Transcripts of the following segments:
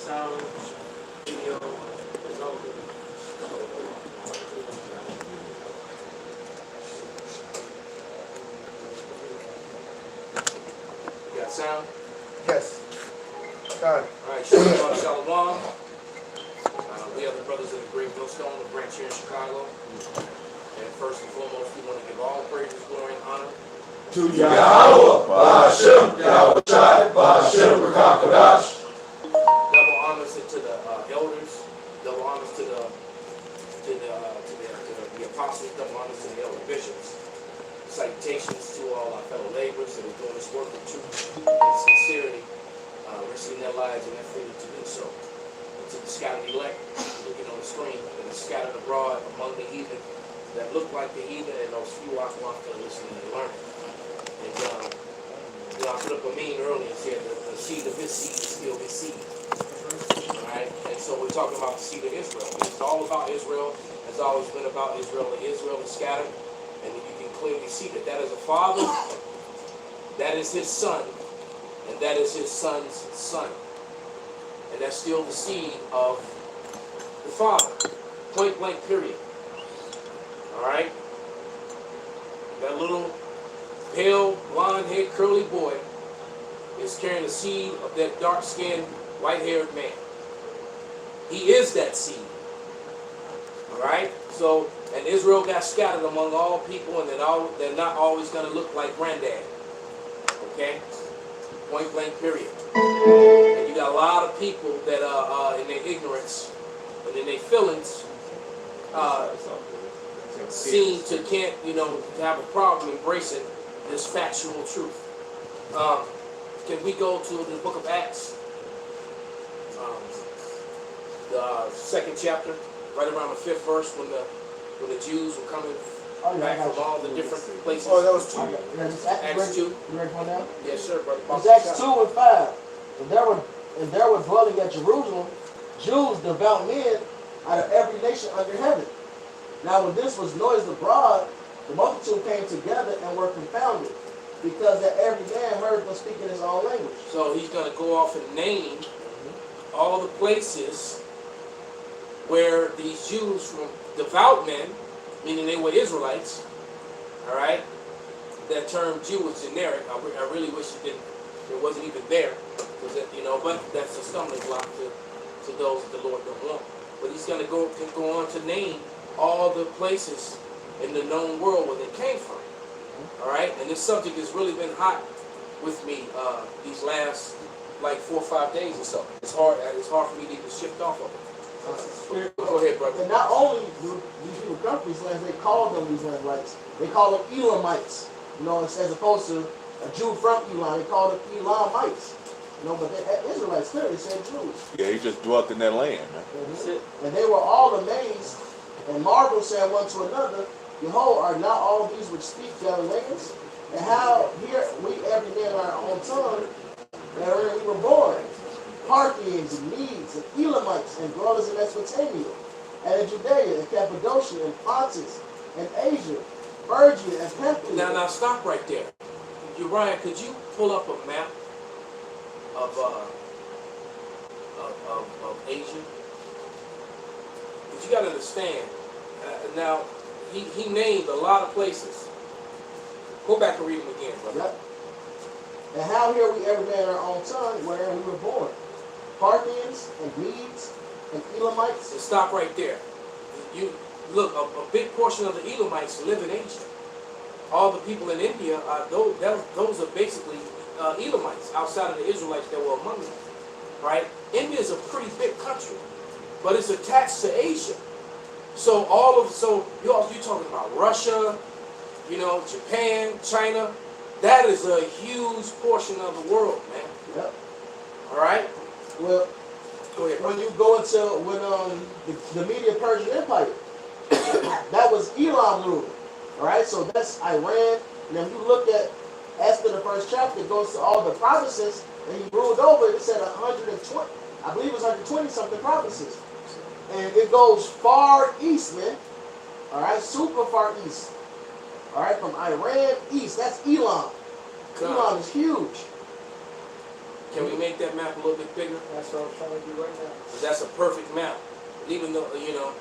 sound, video, is open. You got sound? Yes. God. All right, Shalom, Shalom. We are the brothers of the Great Millstone, the branch here in Chicago. And first and foremost, we want to give all praises, glory, and honor To Yahweh, Ba'ashem, Yahweh Shai, Ba'ashem, Rakakodash. double honors to the elders, double honors to the apostles, double honors to the elder bishops. Salutations to all our fellow laborers that are doing this work with truth and sincerity, risking their lives and their freedom to do so. And to the scattered elect, looking on the screen, that are scattered abroad among the heathen that look like the heathen, and those few out that are listening and learning. And I put up a meme earlier and said that the seed of his seed is still his seed. Alright? And so we're talking about the seed of Israel. It's all about Israel. It's always been about Israel. And Israel is scattered. And you can clearly see that that is a father, that is his son, and that is his son's son. And that's still the seed of the father. Point blank period. Alright? That little pale, blonde-haired, curly boy is carrying the seed of that dark-skinned, white-haired man. He is that seed. Alright? So, and Israel got scattered among all people, and they're not always going to look like granddad. Okay? Point blank period. And you got a lot of people that are in their ignorance and in their feelings seem to can't, to have a problem embracing this factual truth. Can we go to the book of Acts? The second chapter, right around the 5th verse, when the Jews were coming back from all the different places. Oh, that was 2. Acts 2. You ready for that? Yes, sir, brother. It's Acts 2 and 5. And there were dwelling at Jerusalem Jews, devout men, out of every nation under heaven. Now when this was noised abroad, the multitude came together and were confounded, because that every man heard them speaking his own language. So he's going to go off and name all the places where these Jews, from devout men, meaning they were Israelites, all right? That term Jew is generic. I really wish it wasn't even there, because but that's a stumbling block to those that the Lord don't want. But he's going to go on to name all the places in the known world where they came from. All right, and this subject has really been hot with me these last like 4 or 5 days or so. It's hard for me to even shift off of it. Go ahead, brother. And not only do these people come from these lands, they call them these Israelites. They call them Elamites. As opposed to a Jew from Elam, they call them Elamites. But the Israelites clearly said Jews. Yeah, he just dwelt in that land, man. And they were all amazed and marveled, saying one to another, Behold, are not all these which speak Galileans? And how here we every man our own tongue, wherein we were born, Parthians and Medes and Elamites and dwellers in Mesopotamia, and in Judea and Cappadocia and Pontus and Asia, Phrygia and Pamphylia. Now stop right there. Uriah, could you pull up a map of Asia? But you got to understand. Now he named a lot of places. Go back and read them again, brother. Yep. And how here we every man our own tongue, wherein we were born, Parthians and Medes and Elamites. So stop right there. You look, a big portion of the Elamites live in Asia. All the people in India are those are basically Elamites outside of the Israelites that were among them. Right? India is a pretty big country, but it's attached to Asia. So you're talking about Russia, Japan, China. That is a huge portion of the world, man. Yep. All right. Well, go ahead. When you go into the Medo-Persian Empire, that was Elam rule. All right. So that's Iran. And if you look at Esther, the first chapter, it goes to all the provinces that he ruled over. It said 120. I believe it was 120 something provinces. And it goes far east, man. All right, super far east. All right, from Iran east. That's Elam. Elam is huge. Can we make that map a little bit bigger? That's what I'm trying to do right now. 'Cause that's a perfect map. Even though, you know,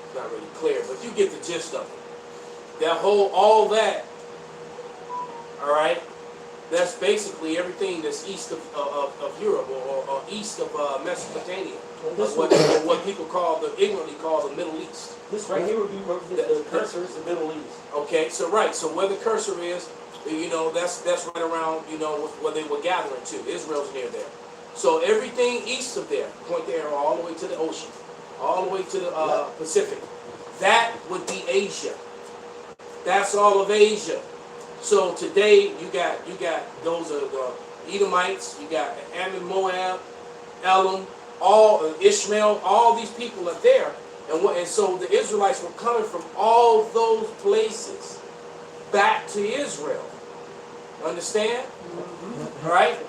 it's not really clear, but you get the gist of it. That whole, all that, all right, that's basically everything that's east of Europe or east of Mesopotamia. This What people ignorantly call the Middle East. right here would be where the cursor is the Middle East. Okay, so right, so where the cursor is, you know, that's right around, you know, where they were gathering to. Israel's near there. So everything east of there, point the arrow all the way to the ocean, all the way to the Pacific. That would be Asia. That's all of Asia. So today you got those are the Edomites, you got Ammon, Moab, Elam, all Ishmael, all these people are there, and so the Israelites were coming from all those places back to Israel. Understand? Mm-hmm. All right.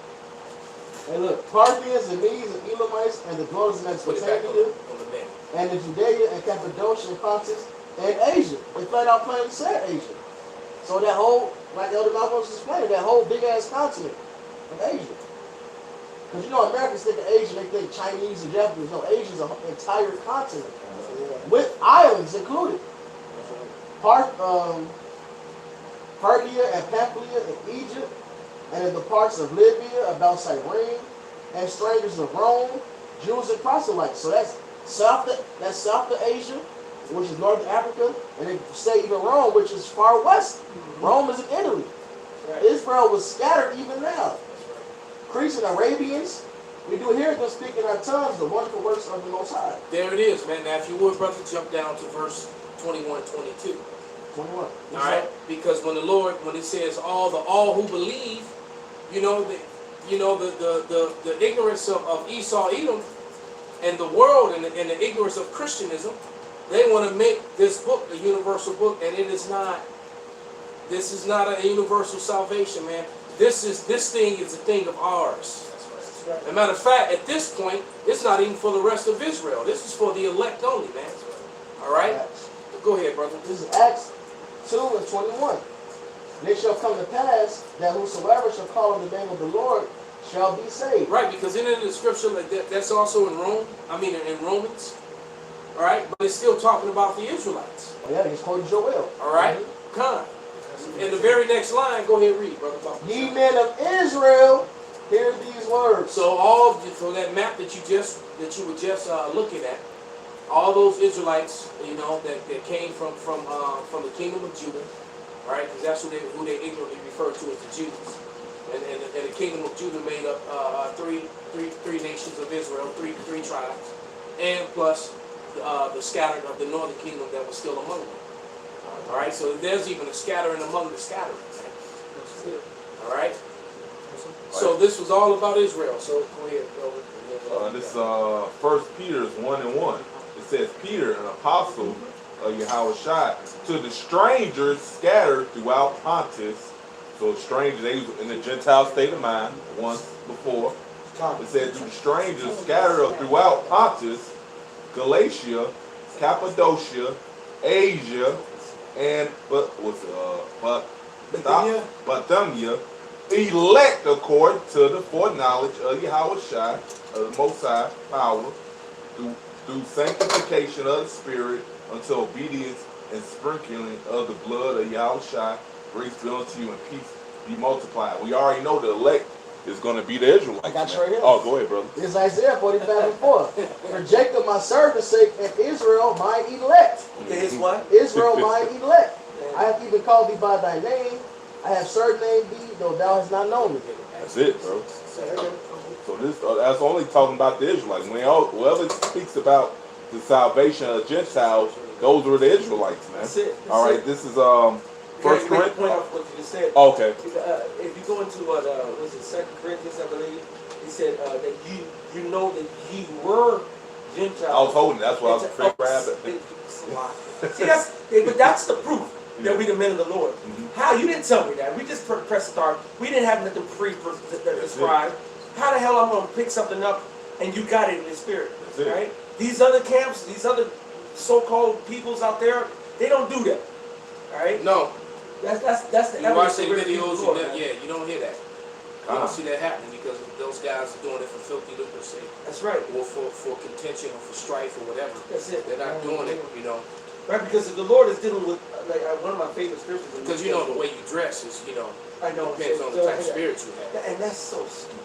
And look, Parthians and Medes and Elamites and the dwellers in Put it back Mesopotamia on the map. and the Judea and Cappadocia and Pontus and Asia. They flat out plainly said Asia. So that whole, like Elder Malcolm was explaining, that whole big ass continent of Asia. Because you know Americans think of Asia, they think Chinese and Japanese. No, Asia's an entire continent with islands included. Parthia and Pamphylia in Egypt, and in the parts of Libya about Cyrene, and strangers of Rome, Jews and proselytes. So that's south of Asia, which is northern Africa, and they say even Rome, which is far west. Rome is in Italy. Right. Israel was scattered even now. Greeks and Arabians, we do hear them speak in our tongues the wonderful works of the Most High. There it is, man. Now, if you would, brother, jump down to verse 21, 22. 21. All right, because when the Lord, when it says all who believe, the ignorance of Esau, Edom, and the world, and the ignorance of Christianism, they want to make this book a universal book, and it is not. This is not a universal salvation, man. This thing is a thing of ours. As a matter of fact, at this point, it's not even for the rest of Israel. This is for the elect only, man. All right, go ahead, brother. This is Acts 2 and 21. And it shall come to pass that whosoever shall call on the name of the Lord shall be saved. Right, because in the scripture, like that's also in Rome. I mean, in Romans. All right, but it's still talking about the Israelites. Oh, yeah, he's quoting Joel. All right, come. In the very next line, go ahead and read, brother. Ye men of Israel, hear these words. So that map that you were just looking at, all those Israelites, that came from the kingdom of Judah, all right, because that's who they ignorantly refer to as the Jews, and the kingdom of Judah made up three nations of Israel, three tribes, and plus the scattered of the northern kingdom that was still among them. All right, so there's even a scattering among the scattered. All right. So this was all about Israel. So go ahead. This 1 Peter 1:1. It says, Peter, an apostle of Yahushua, to the strangers scattered throughout Pontus. So strangers, they was in the Gentile state of mind once before. It said, to the strangers scattered throughout Pontus, Galatia, Cappadocia, Asia, and Bithynia, elect according to the foreknowledge of Yahushua, of the Most High power, through sanctification of the Spirit, unto obedience and sprinkling of the blood of Yahushua, grace be unto you and peace be multiplied. We already know the elect is going to be the Israelites. I got you right here. Oh, go ahead, brother. This is Isaiah 45 and 4. For Jacob my servant's sake, and Israel mine elect. His what? Israel mine elect. I have even called thee by thy name. I have surnamed thee, though thou hast not known me. That's it, bro. So this that's only talking about the Israelites. Whoever speaks about the salvation of Gentiles, those are the Israelites, man. That's it. All right, this is First Point Corinthians. off what you just said. Okay. If you go into was it 2 Corinthians, I believe, he said that you know that ye were Gentiles. I was holding it. That's what I was afraid to grab it. See, but that's the proof that we the men of the Lord. Mm-hmm. How? You didn't tell me that. We just pressed start. We didn't have nothing pre-prescribed. How the hell I'm going to pick something up and you got it in the spirit, right? These other camps, these other so-called peoples out there, they don't do that. All right. No, That's the you watch evidence their of where the videos, people you are, man. you don't hear that. You don't see that happening because those guys are doing it for filthy lucre's sake, That's right. or for contention, or for strife, or whatever. That's it. They're not doing it, you know, Right, because if the Lord is dealing with, like, one of my favorite scriptures. because you know the way you dress is, you know, I know. depends on the type of spirit you have. And that's so stupid.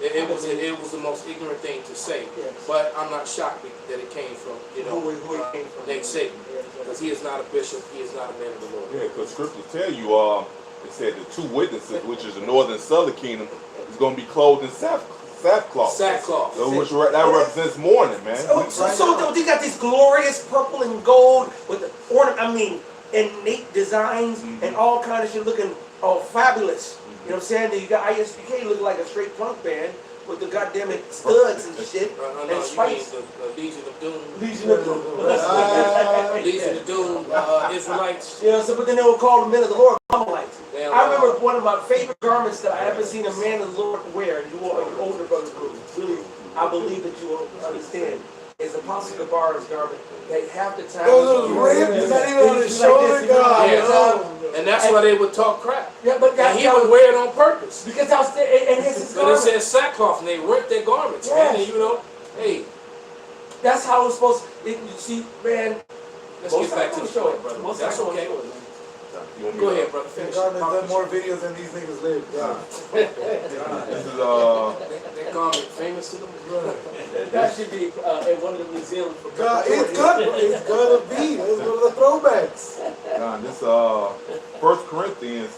It was the most ignorant thing to say, Yes. but I'm not shocked that it came from, you know, Who it came from. Nate Satan, Yeah, because he is not a bishop, he is not a man of the Lord. Yeah, because scriptures tell you, it said the two witnesses, which is the northern and southern kingdom, is going to be clothed in sackcloth. Sackcloth. That represents mourning, man. So they got these glorious purple and gold with the innate designs and all kind of shit looking all fabulous. You know what I'm saying? Then you got ISBK looking like a straight punk band with the goddamn studs and shit No, and you mean spikes. the Legion of Doom. Legion of Doom. Legion of Doom, Israelites. Yeah, so but then they will call the men of the Lord Carmelites. Yeah, I remember one of my favorite garments that I ever seen a man of the Lord wear, and you older brothers will really, I believe that you will understand, is Apostle Gabar's garment. They half the time. Those ripped, not even on his shoulder, God. Yeah. And that's why they would talk crap. Yeah, but And he would wear it on purpose. because I was there, and his But it garment. says sackcloth, and they ripped their garments, man. Yes. And you know, hey, That's how it's supposed to. You see, man. let's get back to the show, brother. Most That's okay. You want me Go to- ahead, brother. Finish. God has done more videos than these niggas live. God. This is That garment famous to them. That should be in one of the museums. For God, it's gonna be. It's one of the throwbacks. this 1 Corinthians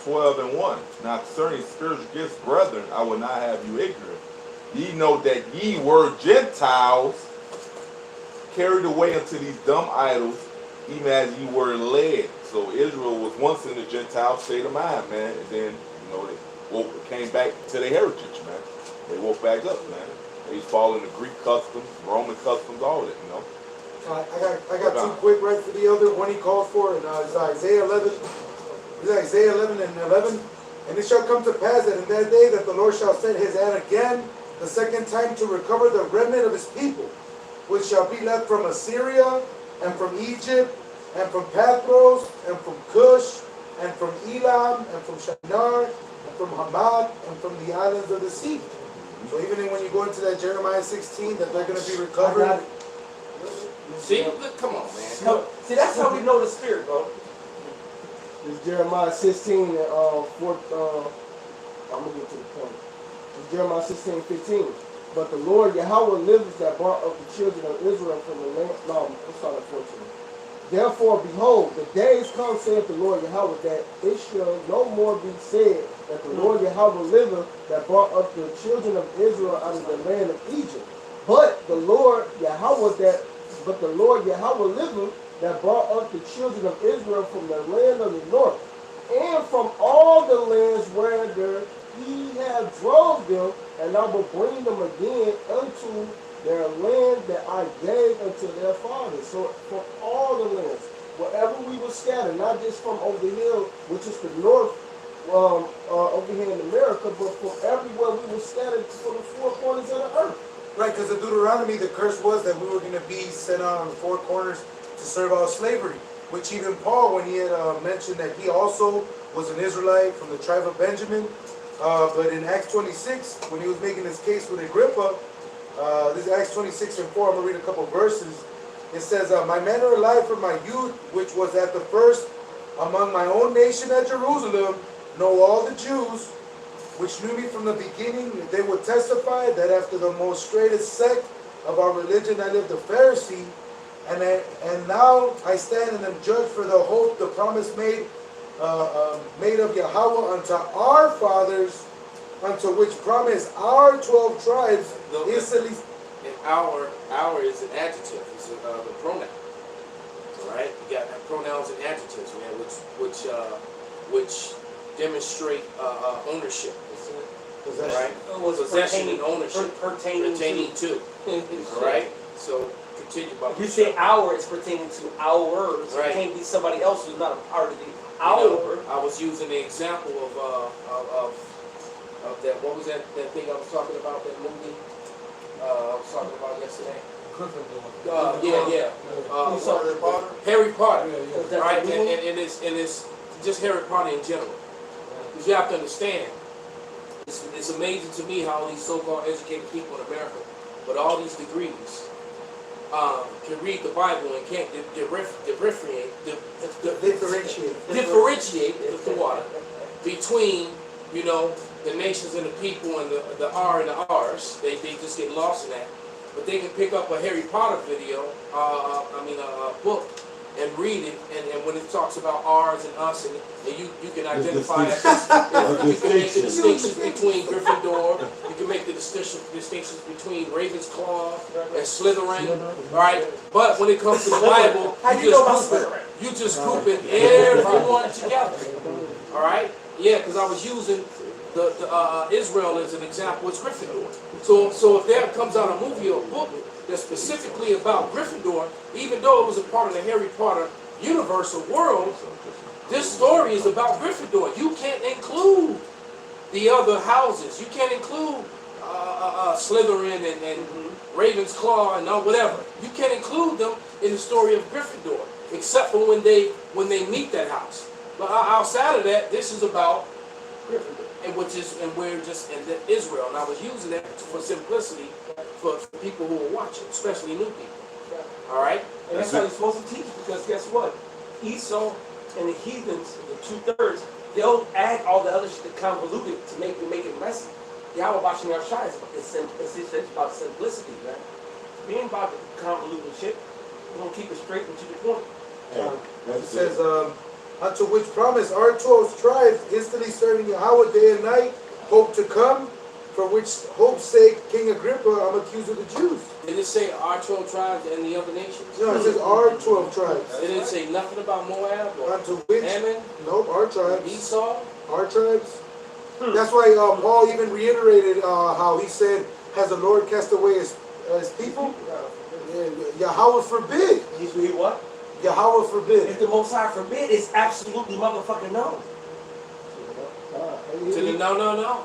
12:1. Now concerning spiritual gifts, brethren, I will not have you ignorant. Ye know that ye were Gentiles, carried away unto these dumb idols, even as ye were led. So Israel was once in the Gentile state of mind, man, and then they came back to their heritage, man. They woke back up, man. They was following the Greek customs, Roman customs, all that, I got two quick right for the other. One he calls for, and it's Isaiah 11. It's Isaiah 11 and 11. And it shall come to pass that in that day that the Lord shall send his hand again, the second time, to recover the remnant of his people, which shall be left from Assyria, and from Egypt, and from Pathros, and from Cush, and from Elam, and from Shinar, and from Hamad, and from the islands of the sea. So even when you go into that Jeremiah 16, that they're going to be recovered. See, look, come on, man. No, see, that's how we know the spirit, bro. It's Jeremiah 16 and 4. I'm gonna get to the point. It's Jeremiah 16:15. But the Lord Yahweh liveth that brought up the children of Israel from the land. No, let's start at 14. Therefore, behold, the days come, saith the Lord Yahweh, that it shall no more be said that the Lord Yahweh liveth that brought up the children of Israel out of the land of Egypt. But the Lord Yahweh liveth that brought up the children of Israel from the land of the north, and from all the lands where he had drove them, and I will bring them again unto their land that I gave unto their fathers. So from all the lands, wherever we were scattered, not just from over the hill, which is the north, over here in America, but from everywhere we were scattered from the four corners of the earth. Right, because in Deuteronomy, the curse was that we were going to be sent out on the four corners to serve out slavery. Which even Paul, when he had mentioned that he also was an Israelite from the tribe of Benjamin, but in Acts 26, when he was making his case with Agrippa, this is Acts 26 and 4, I'm going to read a couple verses. It says, my manner of life from my youth, which was at the first among my own nation at Jerusalem, know all the Jews, which knew me from the beginning. They would testify that after the most straightest sect of our religion I lived a Pharisee, and now I stand and am judged for the hope, the promise made of Yahweh unto our fathers, unto which promise our 12 tribes instantly. And our is an adjective. It's the pronoun. All right, you got pronouns and adjectives, man, which demonstrate ownership. Right? Possession and ownership. Pertaining to. All right. So continue, Bob. You say our is pertaining to ours. So Right. it can't be somebody else who's not a part of the You our. know, I was using the example of that. What was that thing I was talking about? That movie I was talking about yesterday. Yeah. Harry Potter. Harry Potter. Yeah. All right, and it's just Harry Potter in general. Because you have to understand, it's amazing to me how these so-called educated people in America, with all these degrees, can read the Bible and can't differentiate the water between, you know, the nations and the people and the R and the R's. They just get lost in that. But they can pick up a Harry Potter video, a book, and read it, and when it talks about ours and us, and you can identify it. You can make the distinctions between Gryffindor, you can make the distinctions between Ravensclaw and Slytherin, right? But when it comes to the Bible, you just grouping everyone together, all right? Yeah, because I was using the Israel as an example. It's Gryffindor. So if there comes out a movie or a book that's specifically about Gryffindor, even though it was a part of the Harry Potter universe or world, this story is about Gryffindor. You can't include the other houses. You can't include Slytherin and Ravensclaw and whatever. You can't include them in the story of Gryffindor, except for when they meet that house. But outside of that, this is about Gryffindor. And we're just in Israel. And I was using that for simplicity for people who are watching, especially new people. All right? And that's how you're supposed to teach, because guess what? Esau and the heathens, the 2/3, they'll add all the other shit that convoluted to make it messy. Yahweh watching our shines, it's about simplicity, man. Being about the convoluted shit, we're gonna keep it straight and to the point. It says, unto which promise our 12 tribes, instantly serving Yahweh day and night, hope to come, for which hope's sake, King Agrippa, I'm accused of the Jews. Did it say our 12 tribes and the other nations? No, it says our 12 tribes. It didn't say nothing about Moab or Unto which, Ammon, nope, our tribes. Esau. Our tribes. That's why Paul even reiterated how he said, has the Lord cast away his people? Yahweh forbid. He's what? Yahweh forbid. If the Most High forbid, it's absolutely motherfucking no. To the no.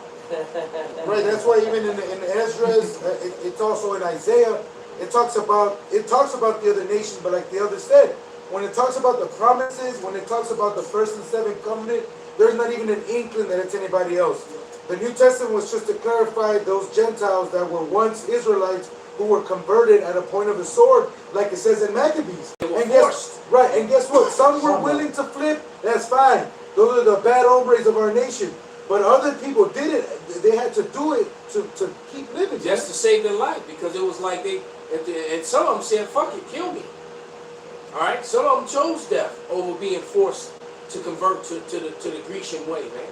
Right, that's why even in Ezra's, it's also in Isaiah, it talks about the other nations, but like the other said, when it talks about the promises, when it talks about the first and seventh covenant, there's not even an inkling that it's anybody else. The New Testament was just to clarify those Gentiles that were once Israelites who were converted at a point of the sword, like it says in Maccabees. And guess what? Some were willing to flip, that's fine. Those are the bad hombres of our nation. But other people did it. They had to do it to keep living. Just to save their life, because it was like and some of them said, fuck it, kill me. All right? Some of them chose death over being forced to convert to the Grecian way, man.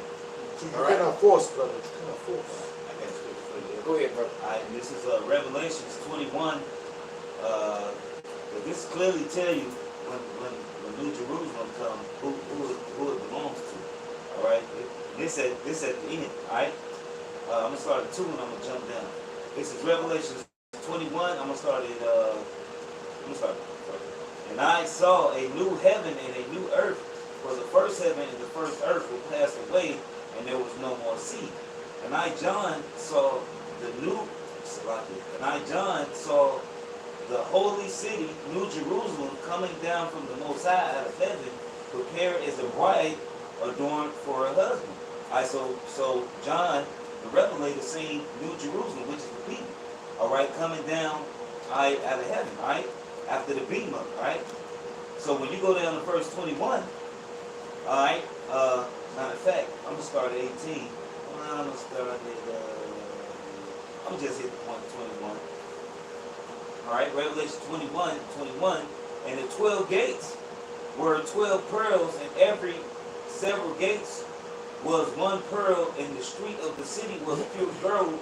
You cannot force, brother. You cannot force. Go ahead, brother. This is Revelations 21. But this clearly tell you when New Jerusalem comes, who it belongs to. All right. This at the end. All right. I'm gonna start at 2 and I'm gonna jump down. This is Revelations 21. I'm gonna start at. And I saw a new heaven and a new earth, for the first heaven and the first earth were passed away, and there was no more sea. And I, John, saw the holy city, New Jerusalem, coming down from the Most High out of heaven, prepared as a bride adorned for her husband. So John, the Revelator, seen New Jerusalem, which is the people, all right, coming down out of heaven, all right, after the bema, all right. So when you go down to verse 21, all right, matter of fact, I'm gonna start at 18. I'm gonna start at I'm gonna just hit the point 21. All right, Revelation 21, and the 12 gates were 12 pearls, and every several gates was one pearl, and the street of the city was pure gold.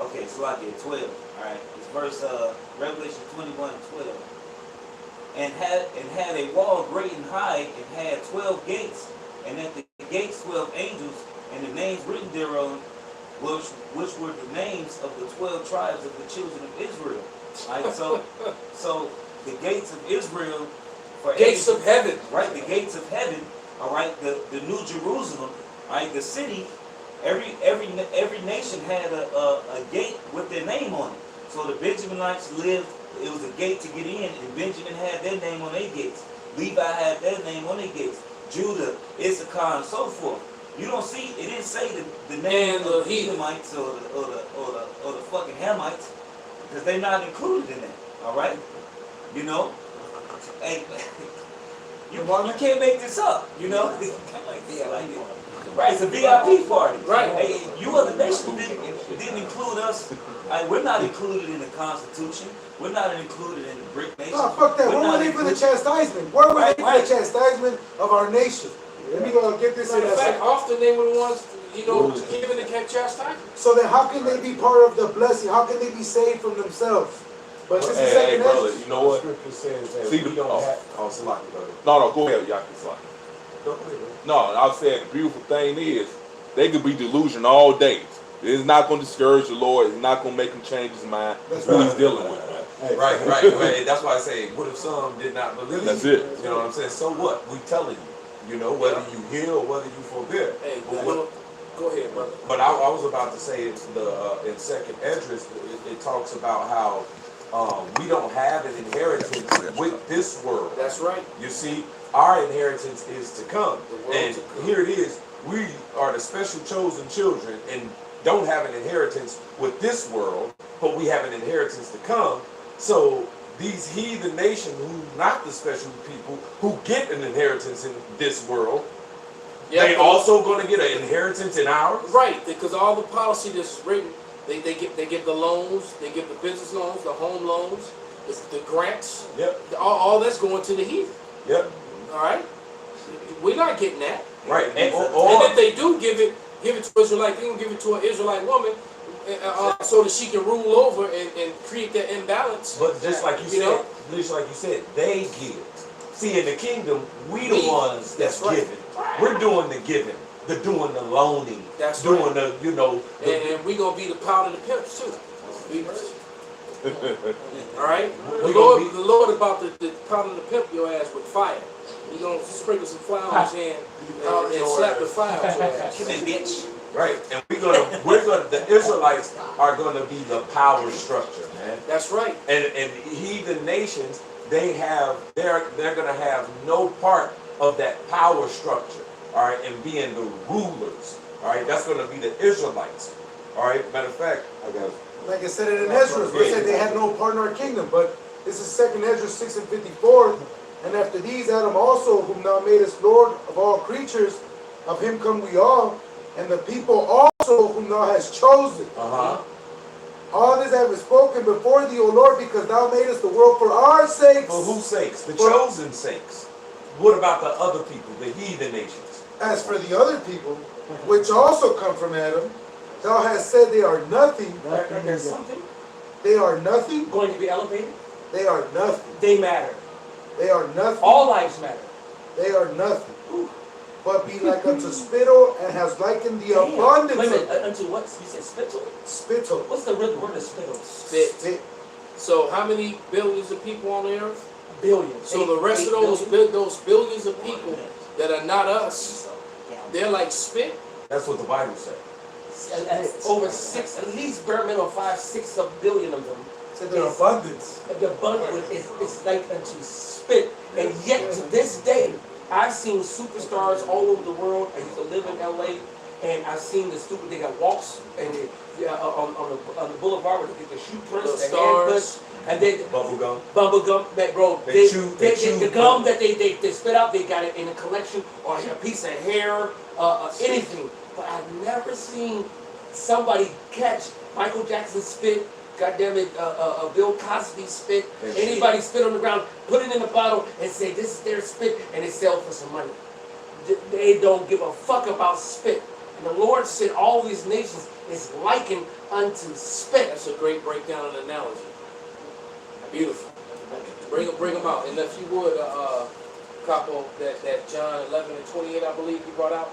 Okay, so I get 12. All right, it's verse Revelation 21:12. And had a wall great and high, and had 12 gates, and at the gates 12 angels, and the names written thereon, which were the names of the 12 tribes of the children of Israel. All right, so the gates of Israel for Gates every- of heaven. right, the gates of heaven, all right, the New Jerusalem, right, the city, every nation had a gate with their name on it. So the Benjaminites lived, it was a gate to get in, and Benjamin had their name on their gates. Levi had their name on their gates. Judah, Issachar, and so forth. You don't see, it didn't say the name And of the the Edomites or the fucking Hamites, because they're not included in that, all right? You know? Hey, you can't make this up, you know? Right, it's a VIP party. Right. Hey, you other nations didn't include us. We're not included in the Constitution. We're not included in the BRIC nation. No, fuck that. Where were they for the chastisement? Where were they for Right. the chastisement of our nation? Let me go get this in Matter of fact, often they were the ones, giving the chastisement. So then how can they be part of the blessing? How can they be saved from themselves? But this is Hey, second brother, Ezra. you know what? Scripture says that See we the- don't oh. have. Oh, Salaki, brother. No, go ahead, Yaki Slaki. Go ahead, bro. No, I said the beautiful thing is they could be delusional all day. It's not going to discourage the Lord. It's not going to make him change his mind. That's who he's dealing with. Hey, Right, right. That's why I say, what if some did not believe? That's it. You know what I'm saying? So what? We telling you. You know, whether you heal, whether you forbear. Hey, But what- go ahead, brother. But I was about to say it's in Second Esdras, it talks about how we don't have an inheritance with this world. That's right. You see, our inheritance is to come. The world And to come. here it is. We are the special chosen children and don't have an inheritance with this world, but we have an inheritance to come. So these heathen nations who not the special people who get an inheritance in this world, they also going to get an inheritance in ours? Right, because all the policy that's written, they give the loans, they give the business loans, the home loans, the grants, Yep, all that's going to the heathen. yep, All right, we're not getting that. right. And, And or if they do give it to Israelite, they can give it to an Israelite woman so that she can rule over and create that imbalance. But just like you You said, know? they give. See, in the kingdom, we the ones that's That's right. giving. We're doing the giving, doing the loaning, That's doing right. the, And we're going to be the pound of the pimps too. All right? We gonna be- The Lord about the pound of the pimp your ass with fire. We're going to sprinkle some flowers in and slap the fire out your ass. Come in, bitch. right. And the Israelites are gonna be the power structure, man. That's right. And heathen nations, they're gonna have no part of that power structure, all right, and being the rulers, all right. That's gonna be the Israelites, all right. Matter of fact, I got. Like I said it in Ezra, they said they had no part in our kingdom. But this is second Ezra 6:54. And after these, Adam also, whom thou madest Lord of all creatures, of him come we all, and the people also whom thou hast chosen. All this have I spoken before thee, O Lord, because thou madest the world for our sakes. For whose sakes? The For- chosen sakes. What about the other people, the heathen nations? As for the other people, which also come from Adam, thou hast said they are nothing. There's something They are nothing. going to be elevated. They are nothing. They matter. They are nothing. All lives matter. They are nothing. But be like unto spittle, and has likened the abundance Wait a of minute, unto what? You said spittle? spittle. What's the real word of spittle? Spit. Spit. So how many billions of people on the earth? Billions. So the rest of those billions of people that are not us, they're like spit. That's what the Bible says. And over six, at least bare minimum 5-6 billion of them. Said their abundance. The abundance is like unto spit. And yet to this day, I've seen superstars all over the world. I used to live in LA, and I've seen the stupid, they got walks and on the boulevard where they get the shoe prints, The the hand prints, stars. and then Bubble gum. bubble gum, that bro, They chew the gum that they spit out, they got it in a collection, or a piece of hair, anything. But I've never seen somebody catch Michael Jackson spit, goddamn it, Bill Cosby spit, And anybody spit on the ground, put it in a bottle and say this is their spit, and they sell for some money. They don't give a fuck about spit. And the Lord said all these nations is likened unto spit. That's a great breakdown and analogy. Beautiful. Bring them out. And if you would, Capo, that John 11:28, I believe you brought out.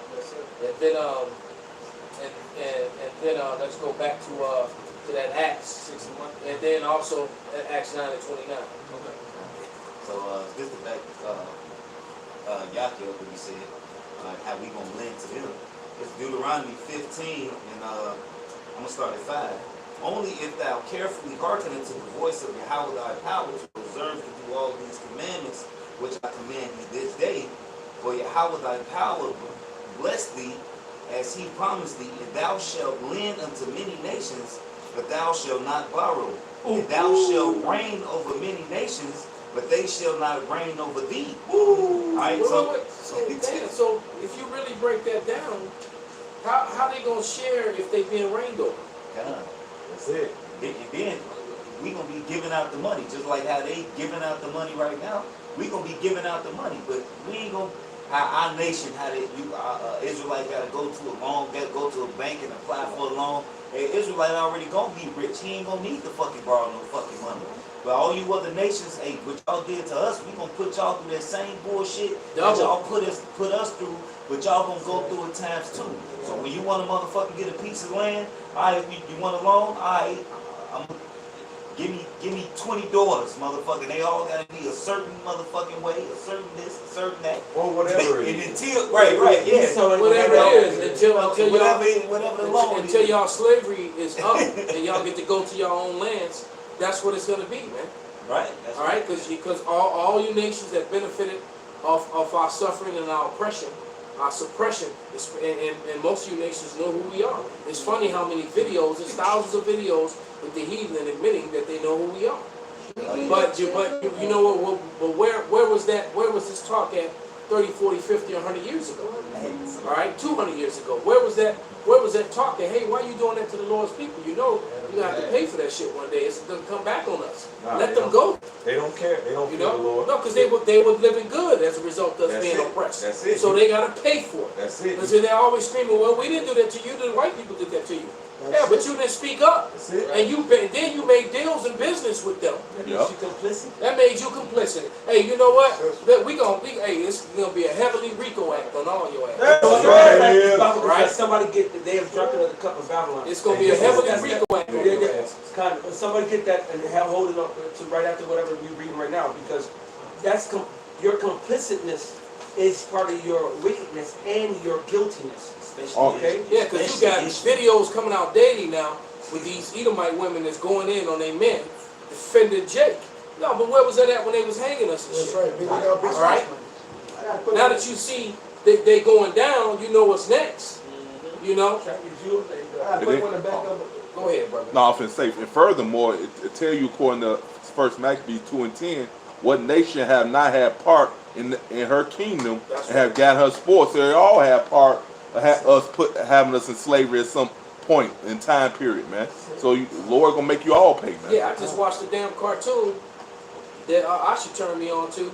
And then let's go back to that Acts 61, and then also at Acts 9:29. So this the back Yaki up what he said, how we gonna lend to them. It's Deuteronomy 15, and I'm gonna start at 5. Only if thou carefully hearken unto the voice of Yahweh thy power to observe to do all these commandments which I command thee this day, for Yahweh thy power bless thee as he promised thee, and thou shalt lend unto many nations, but thou shalt not borrow. And thou shalt reign over many nations, but they shall not reign over thee. All right, So if you really break that down, how they gonna share if they being reigned over? God. That's it. And then we gonna be giving out the money, just like how they giving out the money right now. We gonna be giving out the money, but we ain't gonna. Our nation, how they Israelite gotta go to a loan, go to a bank and apply for a loan. Hey, Israelite already gonna be rich. He ain't gonna need to fucking borrow no fucking money. But all you other nations, hey, what y'all did to us, we gonna put y'all through that same bullshit that y'all put us through. But y'all gonna go through it times 2. So when you want to motherfucking get a piece of land, all right, you want a loan, all right, give me 20 daughters, motherfucker. They all gotta be a certain motherfucking way, a certain this, a certain that. Or whatever it And is. until right, yeah. So Whatever it is, whatever the loan until is. y'all slavery is up and y'all get to go to your own lands, that's what it's gonna be, man. Right. That's All right, because all you nations that benefited of our suffering and our oppression, our suppression, and most of you nations know who we are. It's funny how many videos, there's thousands of videos with the heathen admitting that they know who we are. But you know what? But where was that? Where was this talk at 30, 40, 50, 100 years ago? All right, 200 years ago. Where was that? Where was that talk that, hey, why are you doing that to the Lord's people? You know, you have to pay for that shit one day. It's going to come back on us. Nah, Let they them don't. go. They don't care. They don't You fear the know? Lord. No, because they were living good as a result of us That's being it. oppressed. That's it. So they got to pay for it. That's it. Because they're always screaming, well, we didn't do that to you. The white people did that to you. Yeah, but you didn't speak up. That's it. And then you made deals and business with them. Yup. That made you complicit. Hey, you know what? It's gonna be a heavily RICO act on all your ass. That's Right. Right. Somebody they have drunken of the cup of Babylon. It's gonna be a heavily RICO act on your Yeah, ass. it's kind of, somebody get that and hold it up to right after whatever we're reading right now, because that's your complicitness is part of your wickedness and your guiltiness. Okay? Yeah, because you got videos coming out daily now with these Edomite women that's going in on their men, defending Jake. No, but where was that at when they was hanging us and That's shit? right. Big up, big All right? I gotta put Now that you see they going down, you know what's next. You know? I gotta put one in the back of it. Go ahead, brother. No, I'm say, and furthermore, it tell you according to First Maccabees 2:10, what nation have not had part in her kingdom That's and have got her spoil. So they all have part of having us in slavery at some point in time period, man. So Lord gonna make you all pay, man. Yeah, I just watched a damn cartoon that Asha turned me on to,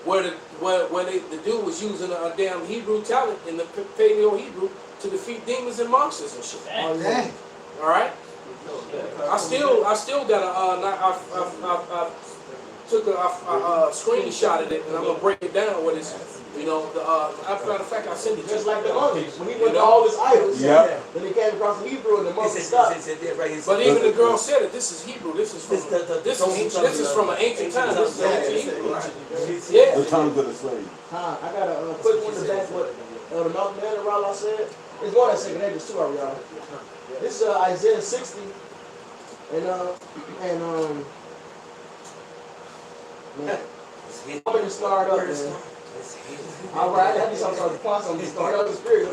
where the dude was using a damn Hebrew talent in the Paleo Hebrew to defeat demons and monsters and shit. Oh, yeah. All right. I still got I took a screenshot of it and I'm gonna break it down what it's. You know, matter of fact, I sent it Just to you. like the monkeys. When he went to all his idols, Yeah. then he came across the Hebrew and the monkey stopped. But even the girl said it. This is Hebrew. This is from an ancient time. This is ancient Hebrew. Yeah. Return to the slave. I gotta put one in the back what the Malcolm X and Rallah said. There's one that second Ages too, y'all. This is Isaiah 60. Man. I'm gonna start up, man. All right, I need some sort of response on this start up the spirit.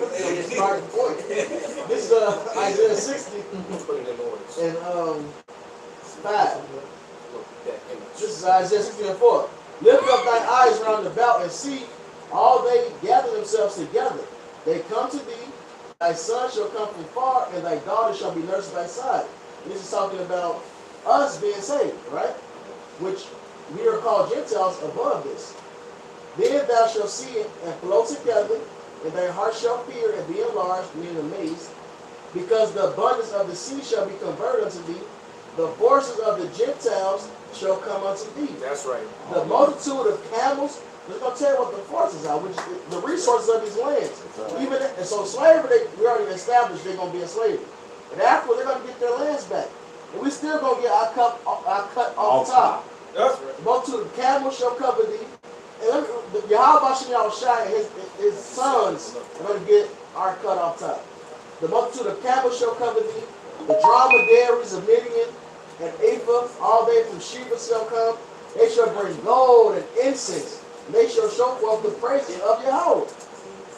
Start the point. This is Isaiah 60 and 5. This is Isaiah 60 and 4. Lift up thine eyes round about and see, all they gather themselves together. They come to thee, thy son shall come from far, and thy daughter shall be nursed at thy side. This is talking about us being saved, right? Which we are called Gentiles above this. Then thou shalt see it and flow together, and thy heart shall fear and be enlarged, meaning amazed, because the abundance of the sea shall be converted unto thee, the forces of the Gentiles shall come unto thee. That's right. The multitude of camels, it's going to tell you what the forces are, which is the resources of these lands. And so slavery, we already established they're going to be in slavery. And after they're going to get their lands back. And we still going to get our cut off the top. The multitude of camels shall cover thee. And Yahweh Shai and his sons are going to get our cut off top. The multitude of camels shall cover thee. The dromedaries of Midian and Ephah, all they from Sheba shall come. They shall bring gold and incense. And they shall show forth the praises of Yahweh.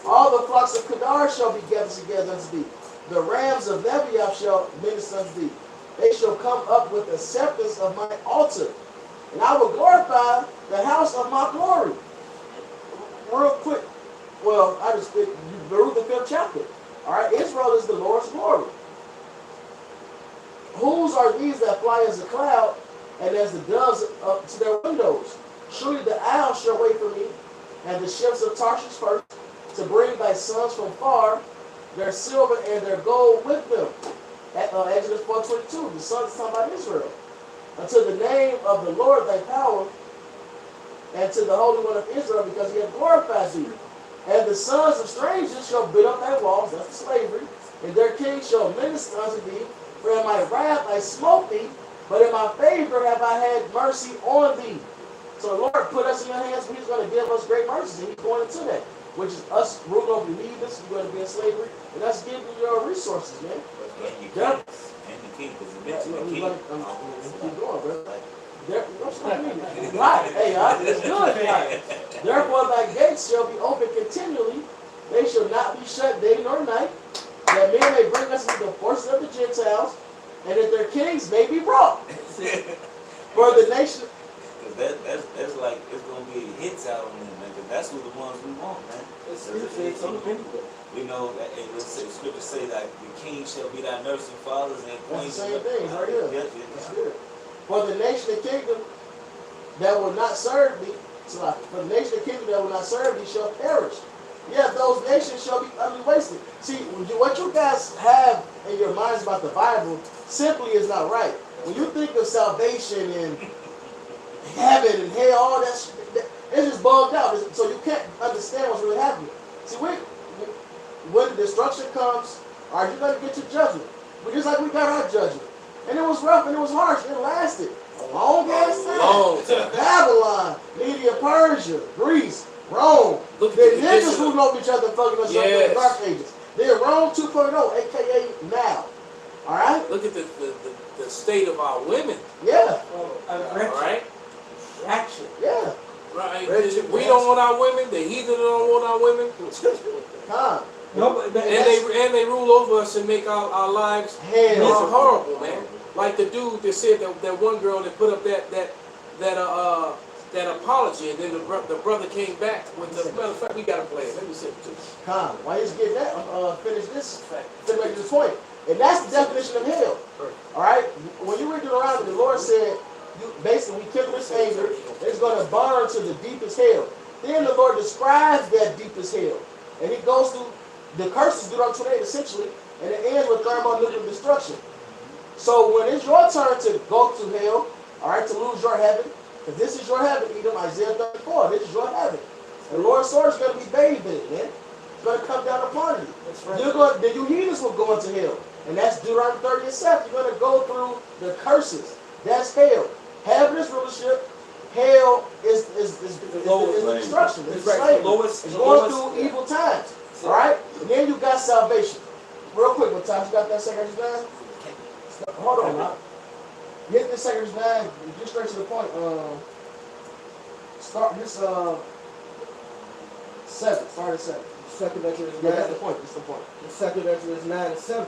All the flocks of Kedar shall be gathered together unto thee. The rams of Nebaioth shall minister unto thee. They shall come up with the scepters of my altar. And I will glorify the house of my glory. Real quick. Well, I just picked Baruch the 5th chapter. Alright, Israel is the Lord's glory. Whose are these that fly as a cloud and as the doves up to their windows? Surely the owl shall wait for me, and the ships of Tarshish first, to bring thy sons from far, their silver and their gold with them. Exodus 4:22, the sons is talking about Israel. Unto the name of the Lord thy power, and to the Holy One of Israel, because he hath glorified thee. And the sons of strangers shall build up thy walls, that's the slavery, and their kings shall minister unto thee. For in my wrath I smote thee, but in my favor have I had mercy on thee. So the Lord put us in your hands, but he's going to give us great mercy, and he's going into that, which is us ruling over the heathens, you're going to be in slavery, and that's giving you your resources, man. And you Yeah. can't. And the king, because Yeah, eventually the we're king. gonna keep going, bro. Right, hey, it's good. Right. Therefore thy gates shall be open continually, they shall not be shut day nor night, that men may bring us into the forces of the Gentiles, and that their kings may be brought. For the nation. Because that's like, it's going to be hits out on them, man. Because that's what the ones we want, man. You know, and let's say, scripture say that the king shall be thy nursing fathers and That's queens. the same thing, right here. Yes, That's yes. good. For the nation and kingdom that will not serve thee, for the nation and kingdom that will not serve thee shall perish. Yeah, those nations shall be utterly wasted. See, what you guys have in your minds about the Bible simply is not right. When you think of salvation and heaven and hell, all that shit, it's just bugged out. So you can't understand what's really happening. See, when the destruction comes, are you going to get your judgment? But just like we got our judgment. And it was rough and it was harsh. It lasted a long ass time. Long time. Babylon, Media, Persia, Greece, Rome. Look at The the niggas condition who of- know each other fucking us up in Yes. the dark ages. They're Rome 2.0, aka now. Alright? Look at the state of our women, Yeah. all right? Action. Yeah. Right. Wretched We don't want our women. The heathen don't want our women, Huh. No, but and they rule over us and make our lives Hell. horrible, man. Like the dude that said that one girl that put up that apology, and then the brother came back with the matter of fact. We gotta play it. Let me see it too. Huh. Why he's getting that? Finish this. To make this point. And that's the definition of hell. Alright? When you read Deuteronomy, the Lord said, basically, we kindle his anger, it's going to burn to the deepest hell. Then the Lord describes that deepest hell. And he goes through the curses, Deuteronomy 28 essentially, and it ends with thermonuclear destruction. So when it's your turn to go to hell, alright, to lose your heaven, because this is your heaven, Edom, Isaiah 34, this is your heaven. And the Lord's sword is going to be bathed in it, man. It's going to come down upon you. The you heathens will go into hell. And that's Deuteronomy 30 and 7. You're going to go through the curses. That's hell. Heaven is rulership. Hell is destruction. It's slavery. It's going through evil times. All right? And then you got salvation. Real quick, what time you got that second 9? Hold on, now. Hit this second 9. Get straight to the point. Start this 7. Start at 7. Second Exodus Yeah, 9, that's the point. That's the point. the second Exodus 9 and 7.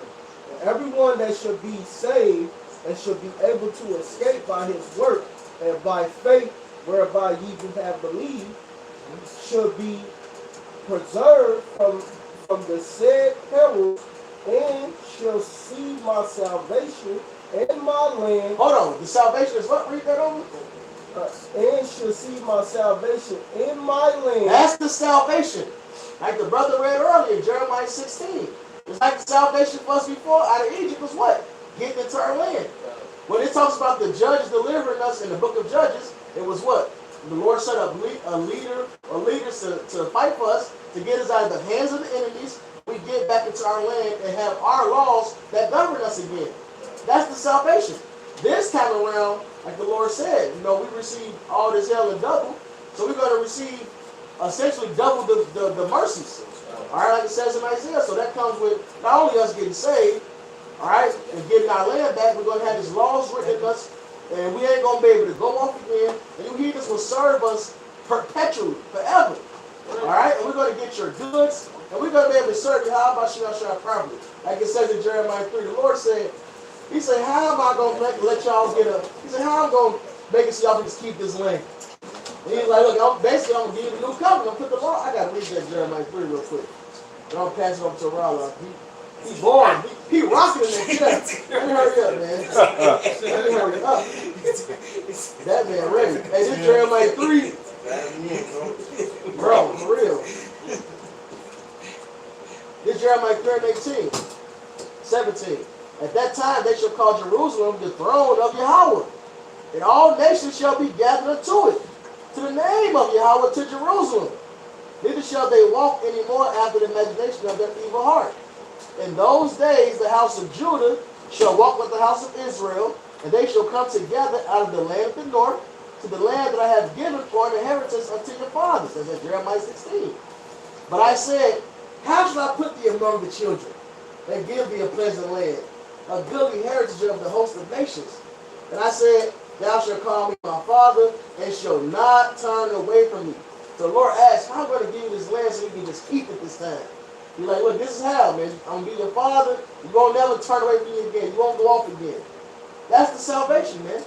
And everyone that should be saved and should be able to escape by his work and by faith whereby ye do have believed should be preserved from the said perils and shall see my salvation in my land Hold on. The salvation is what? Read that over. and shall see my salvation in my land. That's the salvation. Like the brother read earlier, Jeremiah 16. It's like the salvation for us before out of Egypt was what? Getting into our land. When it talks about the judges delivering us in the book of Judges, it was what? The Lord set up a leader or leaders to fight for us, to get us out of the hands of the enemies. We get back into our land and have our laws that govern us again. That's the salvation. this time around, like the Lord said, you know, we received all this hell in double, so we're going to receive essentially double the mercies. All right, like it says in Isaiah. So that comes with not only us getting saved, all right, and getting our land back, we're going to have His laws written in us, and we ain't going to be able to go off again, and you heathens will serve us perpetually, forever. All right, and we're going to get your goods, and we're going to be able to serve you. How about you shall properly? Like it says in Jeremiah 3, the Lord said, He said, how am I going to let y'all get a, He said, how am I going to make it so y'all can just keep this land? And he's like, look, I'm going to give you the new covenant. I'm going to put the law. I got to read that Jeremiah 3 real quick. And I'm passing over to Raleigh. He's born. He rocking in that chest. Let me hurry up, man. Let me hurry up. That man ready. Hey, this Jeremiah 3. Bro, for real. This Jeremiah 3:18, 17. At that time they shall call Jerusalem the throne of Yahweh, and all nations shall be gathered unto it, to the name of Yahweh, to Jerusalem. Neither shall they walk any more after the imagination of their evil heart. In those days the house of Judah shall walk with the house of Israel, and they shall come together out of the land of the north, to the land that I have given for an inheritance unto your fathers. That's in Jeremiah 16. But I said, how shall I put thee among the children, and give thee a pleasant land, a goodly heritage of the host of nations? And I said, thou shalt call me my father, and shall not turn away from me. So the Lord asked, how am I going to give you this land so you can just keep it this time? He's like, look, this is how, man. I'm going to be your father. You won't never turn away from me again. You won't go off again. That's the salvation, man.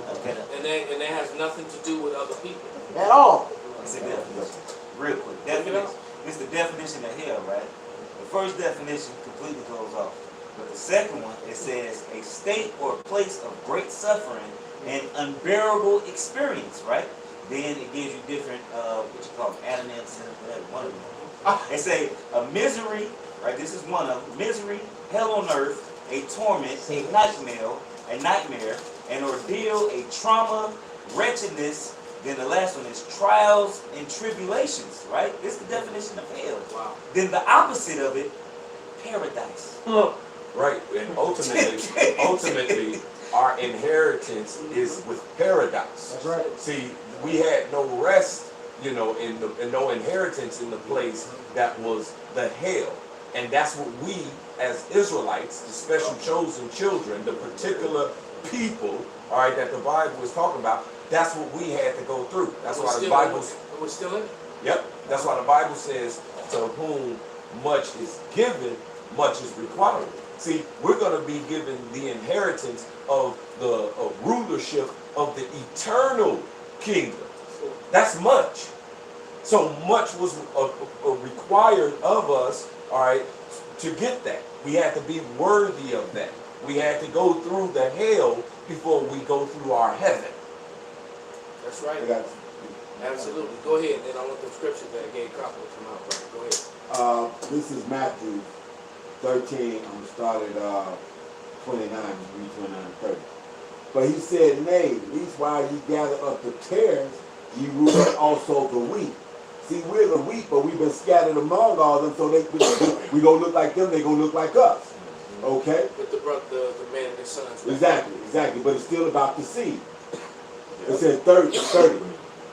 And that has nothing to do with other people. At all. It's a definition. Real quick. Definition. It's the definition of hell, right? The first definition completely goes off. But the second one, it says a state or place of great suffering and unbearable experience, right? Then it gives you different, what you call them, adonyms, whatever, one of them. They say a misery, right? This is one of them. Misery, hell on earth, a torment, a nightmare, an ordeal, a trauma, wretchedness. Then the last one is trials and tribulations, right? This is the definition of hell. Wow. Then the opposite of it, paradise. Right, and ultimately, our inheritance is with paradise. That's right. See, we had no rest, you know, and no inheritance in the place that was the hell. And that's what we, as Israelites, the special chosen children, the particular people, all right, that the Bible is talking about, that's what we had to go through. That's why the Bible... We're still in it. Yep, that's why the Bible says, to whom much is given, much is required. See, we're going to be given the inheritance of the rulership of the eternal kingdom. That's much. So much was required of us, all right, to get that. We had to be worthy of that. We had to go through the hell before we go through our heaven. That's right. Absolutely. Go ahead. Then I want the scriptures that I gave Copper to come out. Right. Go ahead. This is Matthew 13. I'm started 29, read 29 and 30. But he said, nay, least while ye gather up the tares, ye root up also the wheat. See, we're the wheat, but we've been scattered among all them, so we gonna look like them, they gonna look like us. Okay? With the man and his sons. Right? Exactly. But it's still about the seed. It says 30.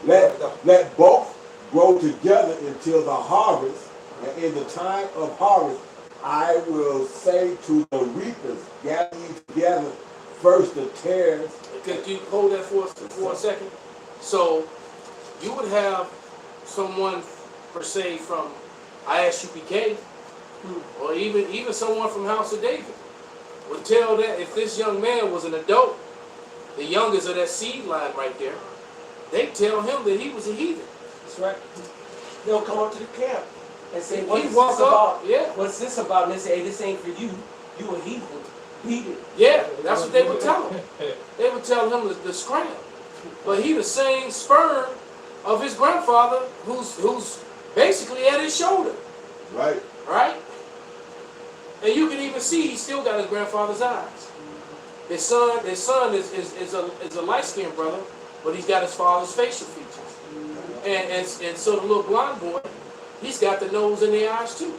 Let both grow together until the harvest, and in the time of harvest, I will say to the reapers, gather ye together first the tares. Can you hold that for a second? So you would have someone per se from ISUPK, or even someone from House of David would tell that if this young man was an adult, the youngest of that seed line right there, they tell him that he was a heathen. That's right. They'll come up to the camp and say, He what's this walk up, about? yeah. What's this about? And they say, hey, this ain't for you. You a heathen. Beat it. Yeah, that's what they would tell him. They would tell him to scram. But he the same sperm of his grandfather who's basically at his shoulder. Right. Right? And you can even see he still got his grandfather's eyes. His son is a light-skinned brother, but he's got his father's facial features. And so the little blonde boy, he's got the nose and the eyes too.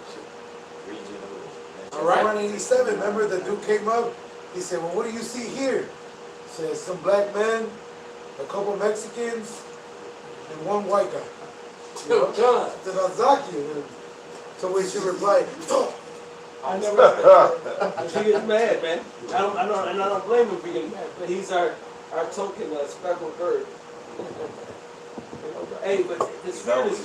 All right? 187, remember the dude came up, He said, well, what do you see here? He said, some black men, a couple Mexicans, and one white guy. Oh, God. He said, Azaki. So when she replied, oh, I never. He gets mad, man. I don't blame him for getting mad. But he's our token speckled bird. Hey, but the spirit is,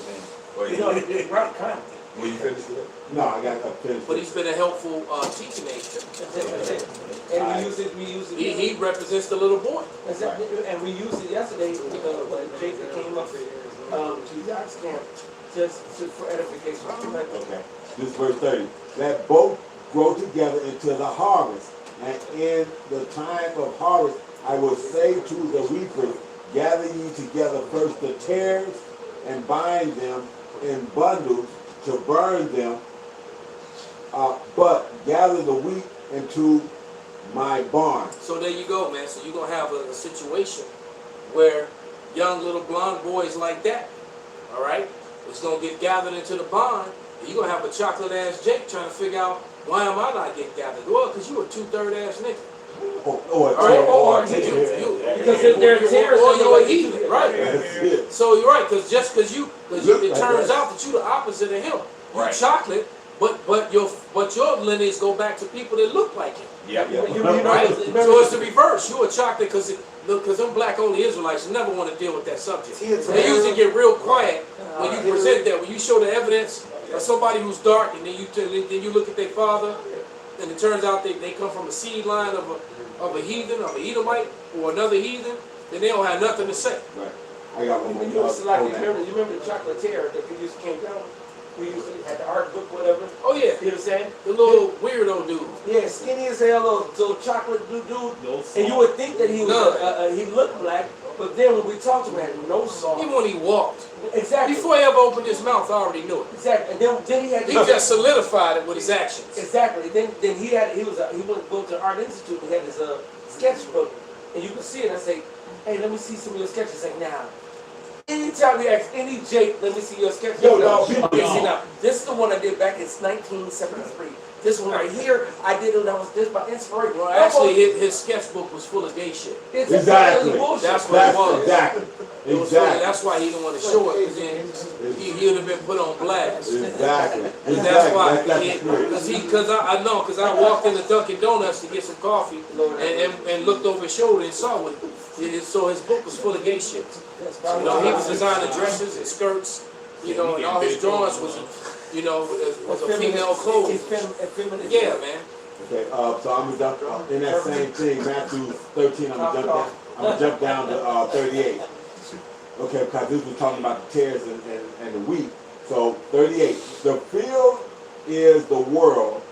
Well, you know, it's right kind. Will you finish with that? No, I got to finish. But he's been a helpful teaching aid. That's it. And we use it. He represents the little boy. And we used it yesterday when Jacob came up to Zach's camp just for edification. Okay. This is verse 30. That both grow together until the harvest. And in the time of harvest, I will say to the reapers, gather ye together first the tares and bind them in bundles to burn them, but gather the wheat into my barn. So there you go, man. So you're going to have a situation where young little blonde boys like that, all right, is going to get gathered into the barn. You're going to have a chocolate-ass Jake trying to figure out, why am I not getting gathered? Well, because you a two-third-ass nigga. Because they're tares. Or you're a heathen, right? That's it. So you're right, because it turns out that you're the opposite of him. You Right. chocolate, but your lineage go back to people that look like him. Yep. Right? So it's the reverse. You a chocolate because them black only Israelites never want to deal with that subject. They usually get real quiet when you present that. When you show the evidence of somebody who's dark, and then you look at their father, and it turns out they come from a seed line of a heathen, of an Edomite, or another heathen, then they don't have nothing to say. Right. I got one more. You remember the chocolatier that we used to came down? We used to had the art book, whatever. Oh yeah, You know what I'm saying? the little weirdo dude. Yeah, skinny as hell, little chocolate blue dude. And you would think that he was he looked black, but then when we talked to him, he had no salt. Even when he walked, Exactly. before he ever opened his mouth, I already knew it. Exactly. And then he had He just solidified it with his actions. Exactly. Then he went to go to the art institute and he had his sketchbook, and you could see it. I say, hey, let me see some of your sketches. Say now. Anytime we ask any Jake, let me see your sketch. Yo, no, okay, see now, this is the one I did back in 1973. This one right here, I did it. That was this by inspiration. Well, actually, his sketchbook was full of gay shit. It's Exactly. bullshit. That's what it was. Exactly. It was funny. That's why he didn't want to show it, because then he would have been put on blast. Exactly. And that's why, That's because I walked into Dunkin' Donuts to get some coffee and looked over his shoulder and saw it. So his book was full of gay shit. You know, he was designing dresses and skirts, you know, and all his drawings was a female clothes. Yeah, man. Okay, so I'm gonna jump in that same thing, Matthew 13. I'm gonna jump down to 38. Okay, because this was talking about the tares and the wheat. So 38. The field is the world.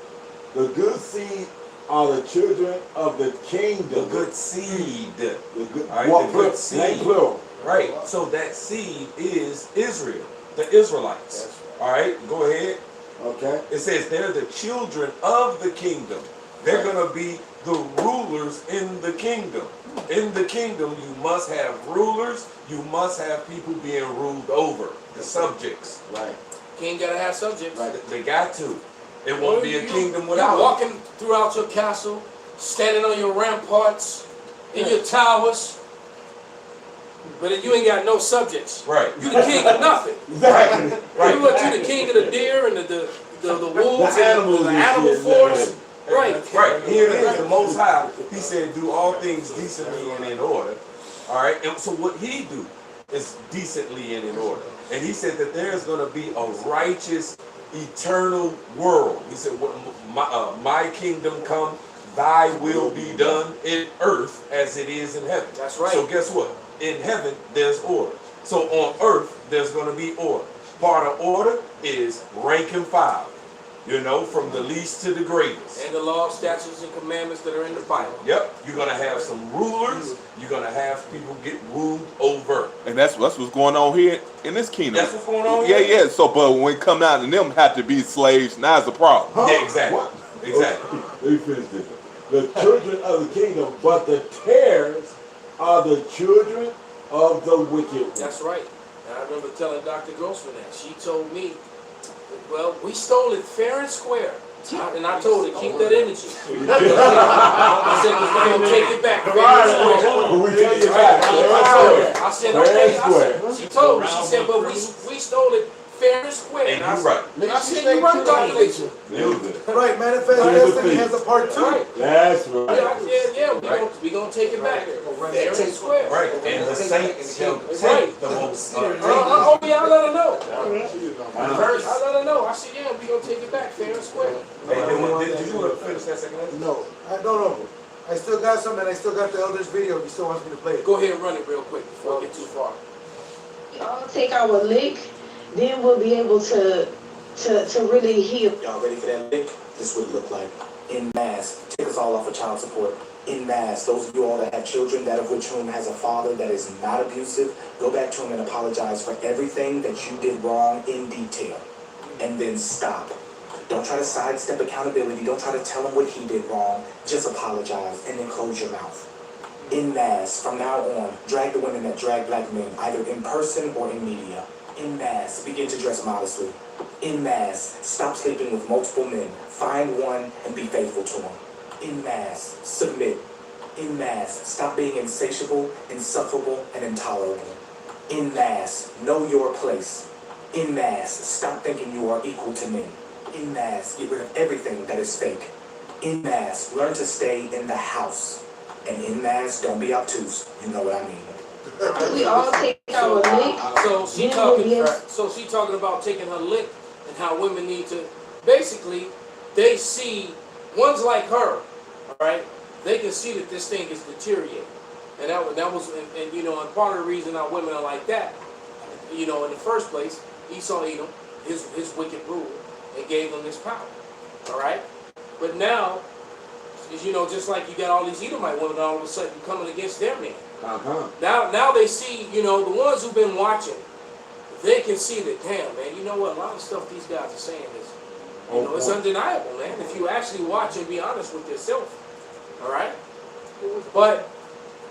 The good seed are the children of the kingdom. The good seed. The good, All right, what the plural? good seed. Name plural. Right. So that seed is Israel, the Israelites. All right, go ahead. Okay. It says they're the children of the kingdom. They're going to be the rulers in the kingdom. In the kingdom, you must have rulers. You must have people being ruled over, the subjects. Right. King gotta have subjects. Right. They got to. It won't be a kingdom You're without them. walking throughout your castle, standing on your ramparts, in your towers, but you ain't got no subjects. Right. You the king of nothing. Exactly. Right. You the king of the deer and the wolves The and animals the and animal shit, force. Right. Right. Here it is, the Most High. He said, do all things decently and in order. All right. And so what he do is decently and in order. And he said that there's going to be a righteous, eternal world. He said, my kingdom come, thy will be done in earth as it is in heaven. That's right. So guess what? In heaven, there's order. So on earth, there's going to be order. Part of order is rank and file. You know, from the least to the greatest. And the law, statutes, and commandments that are in the Bible. Yep, you're gonna have some rulers. You're gonna have people get ruled over. And that's what's going on here in this kingdom. That's what's going on Yeah, here? yeah. So, but when it come out and them have to be slaves, now it's a problem. Huh? Yeah, exactly. What? Exactly. Okay, let me finish this. The children of the kingdom, but the tares are the children of the wicked one. That's right. And I remember telling Dr. Grossman that. She told me, well, we stole it fair and square. And I told her, keep that energy. I said, we're gonna take it back. We take it back. I said, okay. Fair and She told me, she said, but we stole it fair and square. And you're right. I said, you're right, Dr. Lisa. Right, Manifest Destiny has a part 2. Right. That's right. Yeah, we gonna take it back. Fair and square. Right. And the saints shall Right. take the most. Oh, yeah, I let her know. First. I let her know. I said, yeah, we gonna take it back fair and square. Hey, did you want to finish that second answer? No. No. I still got some, and I still got the elders video if he still wants me to play it. Go ahead and run it real quick before I get too far. Y'all take our lick, then we'll be able to really heal. Y'all ready for that lick? This is what it look like. En masse. Take us all off of child support. En masse. Those of you all that have children, that of which whom has a father that is not abusive, go back to him and apologize for everything that you did wrong in detail. And then stop. Don't try to sidestep accountability. Don't try to tell him what he did wrong. Just apologize and then close your mouth. En masse. From now on, drag the women that drag black men, either in person or in media. En masse. Begin to dress modestly. En masse. Stop sleeping with multiple men. Find one and be faithful to him. En masse. Submit. En masse. Stop being insatiable, insufferable, and intolerable. En masse. Know your place. En masse. Stop thinking you are equal to men. En masse. Get rid of everything that is fake. En masse. Learn to stay in the house. And en masse, don't be obtuse. You know what I mean. We all take our lick. So she talking about taking her lick and how women need to, basically, they see, ones like her, all right, they can see that this thing is deteriorating. And that was and you know, and part of the reason our women are like that, you know, in the first place, Esau Edom, his wicked rule, and gave them this power, all right? But now, is, you know, just like you got all these Edomite women all of a sudden coming against their men. Now they see, you know, the ones who've been watching, they can see that, damn, man, you know what, a lot of stuff these guys are saying is, you know, it's undeniable, man, if you actually watch and be honest with yourself, all right? But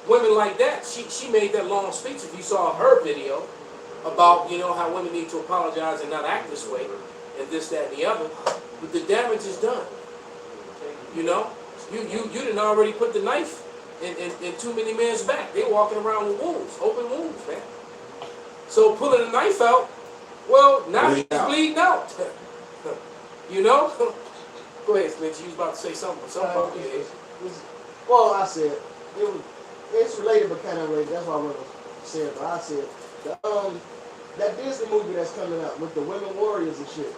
women like that, she made that long speech, if you saw her video, about, you know, how women need to apologize and not act this way, and this, that, and the other, but the damage is done, you know? You didn't already put the knife in too many men's back. They walking around with wounds, open wounds, man. So pulling the knife out, well, now he's bleeding out. You know? Go ahead, Smitch. You was about to say something. Well, I said it's related, but kind of related. That's why I wasn't saying. But I said that Disney movie that's coming out with the women warriors and shit.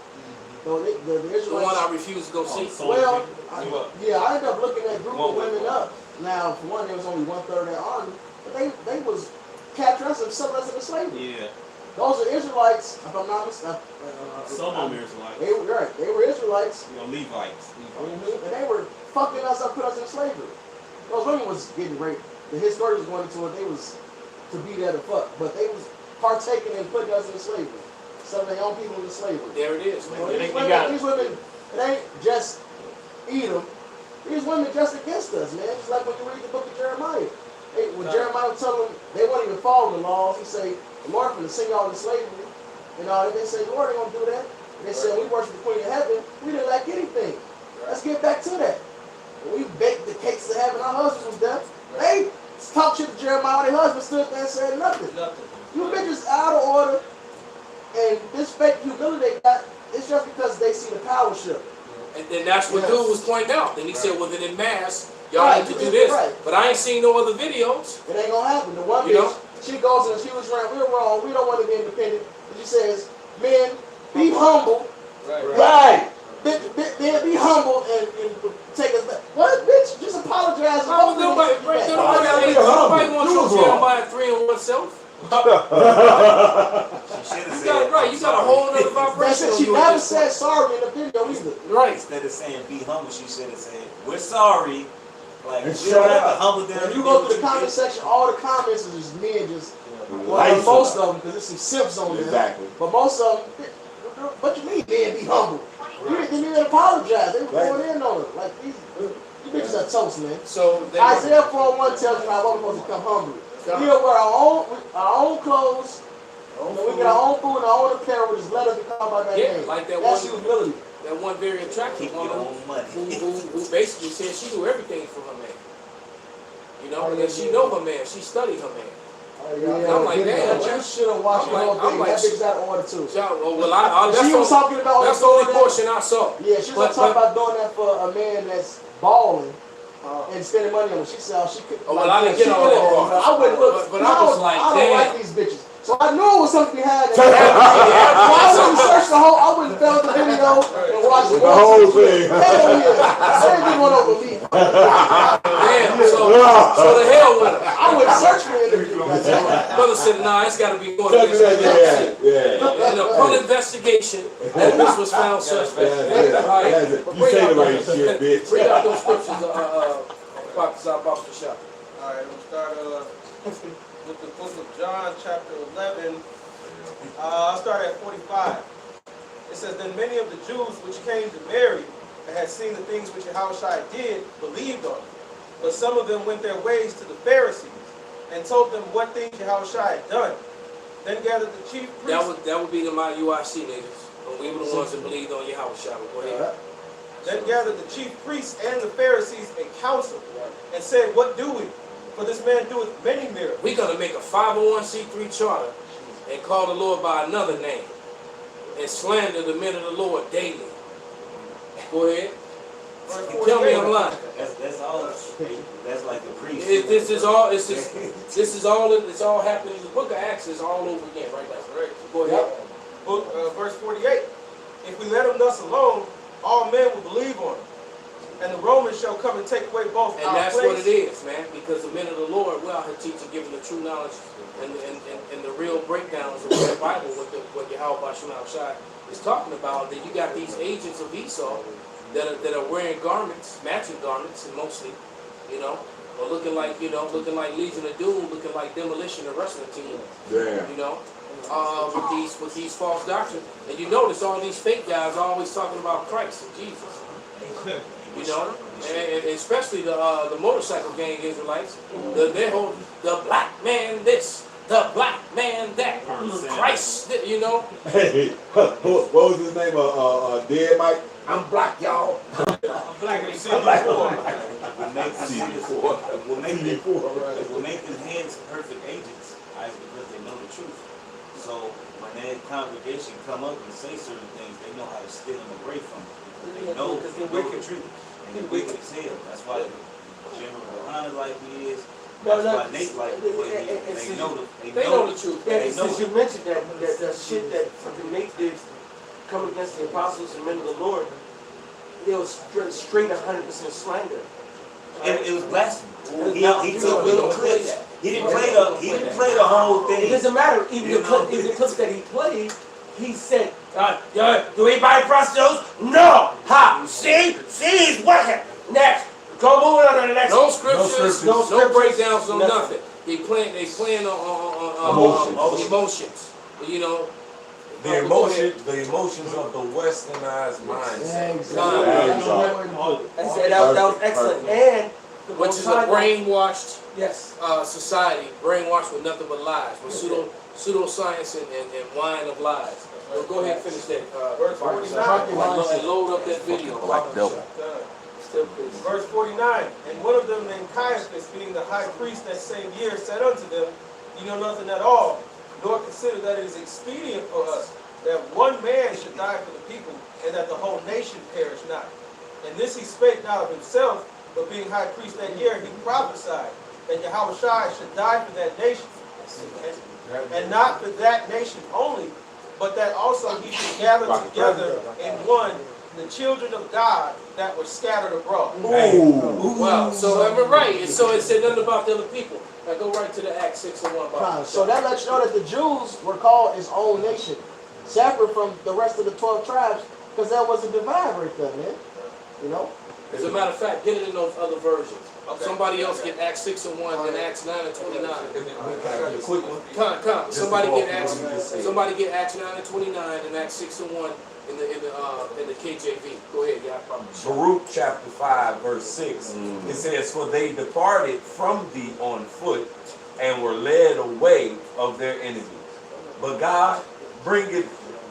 So the Israelites, the one I refuse to go see. Well, I ended up looking that group of women up. Now, for one, there was only 1/3 of their army, but they was capturing us and selling us into slavery. Yeah. Those are Israelites, if I'm not mistaken. Some of them Israelites. They were right. They were Israelites. You know, Levites. And they were fucking us up, put us in slavery. Those women was getting raped. The historians going into it. They was to be there to fuck, but they was partaking in putting us in slavery. Some of their own people into slavery. There it is, man. These women, it ain't just Edom. These women just against us, man. It's like when you read the book of Jeremiah. When Jeremiah would tell them they won't even follow the laws, he say, the Lord going to send y'all into slavery. And they say, the Lord ain't going to do that. And they said, we worship the Queen of Heaven. We didn't lack anything. Let's get back to that. And we baked the cakes of heaven. Our husbands was there. They talked shit to Jeremiah. Their husband stood there and said nothing. You bitches out of order. And this fake humility they got, it's just because they see the power shift. And then that's what dude was pointing out. Then he said, well, then in mass, y'all need to do this. But I ain't seen no other videos. It ain't gonna happen. The one bitch, she goes and she was right, we're wrong, we don't want to be independent. And she says, men, be humble. Right. Be humble and take us back. What, bitch? Just apologize. Nobody wants your Jeremiah 3 on oneself. You got it right. You got a whole other vibration. She never said sorry in the video either. Right. Instead of saying be humble, she should have said we're sorry. Like we don't have to humble down. If you go through the comment section, all the comments are just men just. Well, most of them, because there's some simps on there. Exactly. But most of them, what you mean, men be humble? You didn't even apologize. They were going in on it. Like these bitches are toast, man. So Isaiah 4:1 tells you how we're supposed to become humble. We wear our own clothes, and we get our own food and our own apparel, just let us be called by that name. Like that That's one, humility. that one very attractive Keep your woman own money. who basically said she knew everything from her man. You know, Oh, and she know her man. She studied her man. Yeah, I'm like, damn, You should have watched I'm the whole like- I'm thing. like, That bitch got order too. Oh, well, I She was talking about that's the only doing that. portion I saw. Yeah, she was talking about doing that for a man that's balling and spending money on him. She said she could. Oh, well, I didn't get all that part. I wouldn't look. But I was like, I don't damn. like these bitches. So I knew it was something behind it. So I wouldn't search the whole. I wouldn't found the video and watch The whole thing. Hell yeah. Same thing went over me. Damn, so the hell with her. I would search for interview. Brother said, nah, it's got to be more than Yeah, this. yeah. And upon investigation, that bitch was found suspect. All right. You say the right shit, bitch. Read out those scriptures, Bob's the shop. All right, we'll start with the book of John, chapter 11. I'll start at 45. It says, Then many of the Jews which came to Mary and had seen the things which Yahushua did believed on him. But some of them went their ways to the Pharisees and told them what things Yahushua had done. Then gathered the chief priests. That would be the my UIC niggas. And we were the ones that believed on Yahweh Shabbat. Go ahead. Then gathered the chief priests and the Pharisees in council and said, What do we? For this man doeth many miracles. We're going to make a 501c3 charter and call the Lord by another name and slander the men of the Lord daily. Go ahead. Tell me I'm lying. That's all. That's like the priest. This is all happening. The book of Acts is all over again right now. Right? Go ahead. Verse 48. If we let him thus alone, all men will believe on him. And the Romans shall come and take away both And our that's place. what it is, man. Because the men of the Lord, we're out here teaching, giving the true knowledge and the real breakdowns of the Bible, what Yahweh Bashim Shai is talking about. That you got these agents of Esau that are wearing garments, matching garments, and mostly, you know, or looking like Legion of Doom, looking like Demolition, the wrestling team. Yeah. You know, with these false doctrines. And you notice all these fake guys are always talking about Christ and Jesus. You know, and especially the motorcycle gang Israelites. They hold the black man this, the black man that, Christ, you know. Hey, what was his name? Dead Mike? I'm black, y'all. I'm black. Will make them hands perfect agents, because they know the truth. So when that congregation come up and say certain things, they know how to steal them away from it. They know because they're wicked truth. And they're wicked as hell. That's why General Yohanan like he is. That's why Nate like the way he is. They know the truth. Yeah, since you mentioned that shit that fucking Nate did come against the apostles and men of the Lord, it was straight 100% slander. It was blasphemy. He took little clips. He didn't play the whole thing. It doesn't matter. Even the clips that he played, he said, do we buy prostitutes? No! Ha! See? He's working! Next! Go moving on to the next. No scriptures, no breakdowns, no nothing. They playing on emotions. You know. The emotions of the westernized mindset. Exactly. That was excellent. And which is a brainwashed yes society, brainwashed with nothing but lies, with pseudoscience and wine of lies. So go ahead and finish that. Verse 49. And load up that video. Verse 49. And one of them named Caiaphas, being the high priest that same year, said unto them, Ye know nothing at all, nor consider that it is expedient for us that one man should die for the people, and that the whole nation perish not. And this he spake not of himself, but being high priest that year, he prophesied that Yahushua should die for that nation, and not for that nation only, but that also he should gather together in one the children of God that were scattered abroad. Wow. So am I right? So it said nothing about the other people. Now go right to the Acts 6:1. So that lets you know that the Jews were called his own nation, separate from the rest of the 12 tribes, because there was a divide right there, man. You know? As a matter of fact, get it in those other versions. Okay. Somebody else get Acts 6:1, then Acts 9:29. Quick one. Come. Somebody get Acts 9:29 and Acts 6:1 in the KJV. Go ahead, y'all. Baruch chapter 5, verse 6. It says, For they departed from thee on foot, and were led away of their enemies. But God bringeth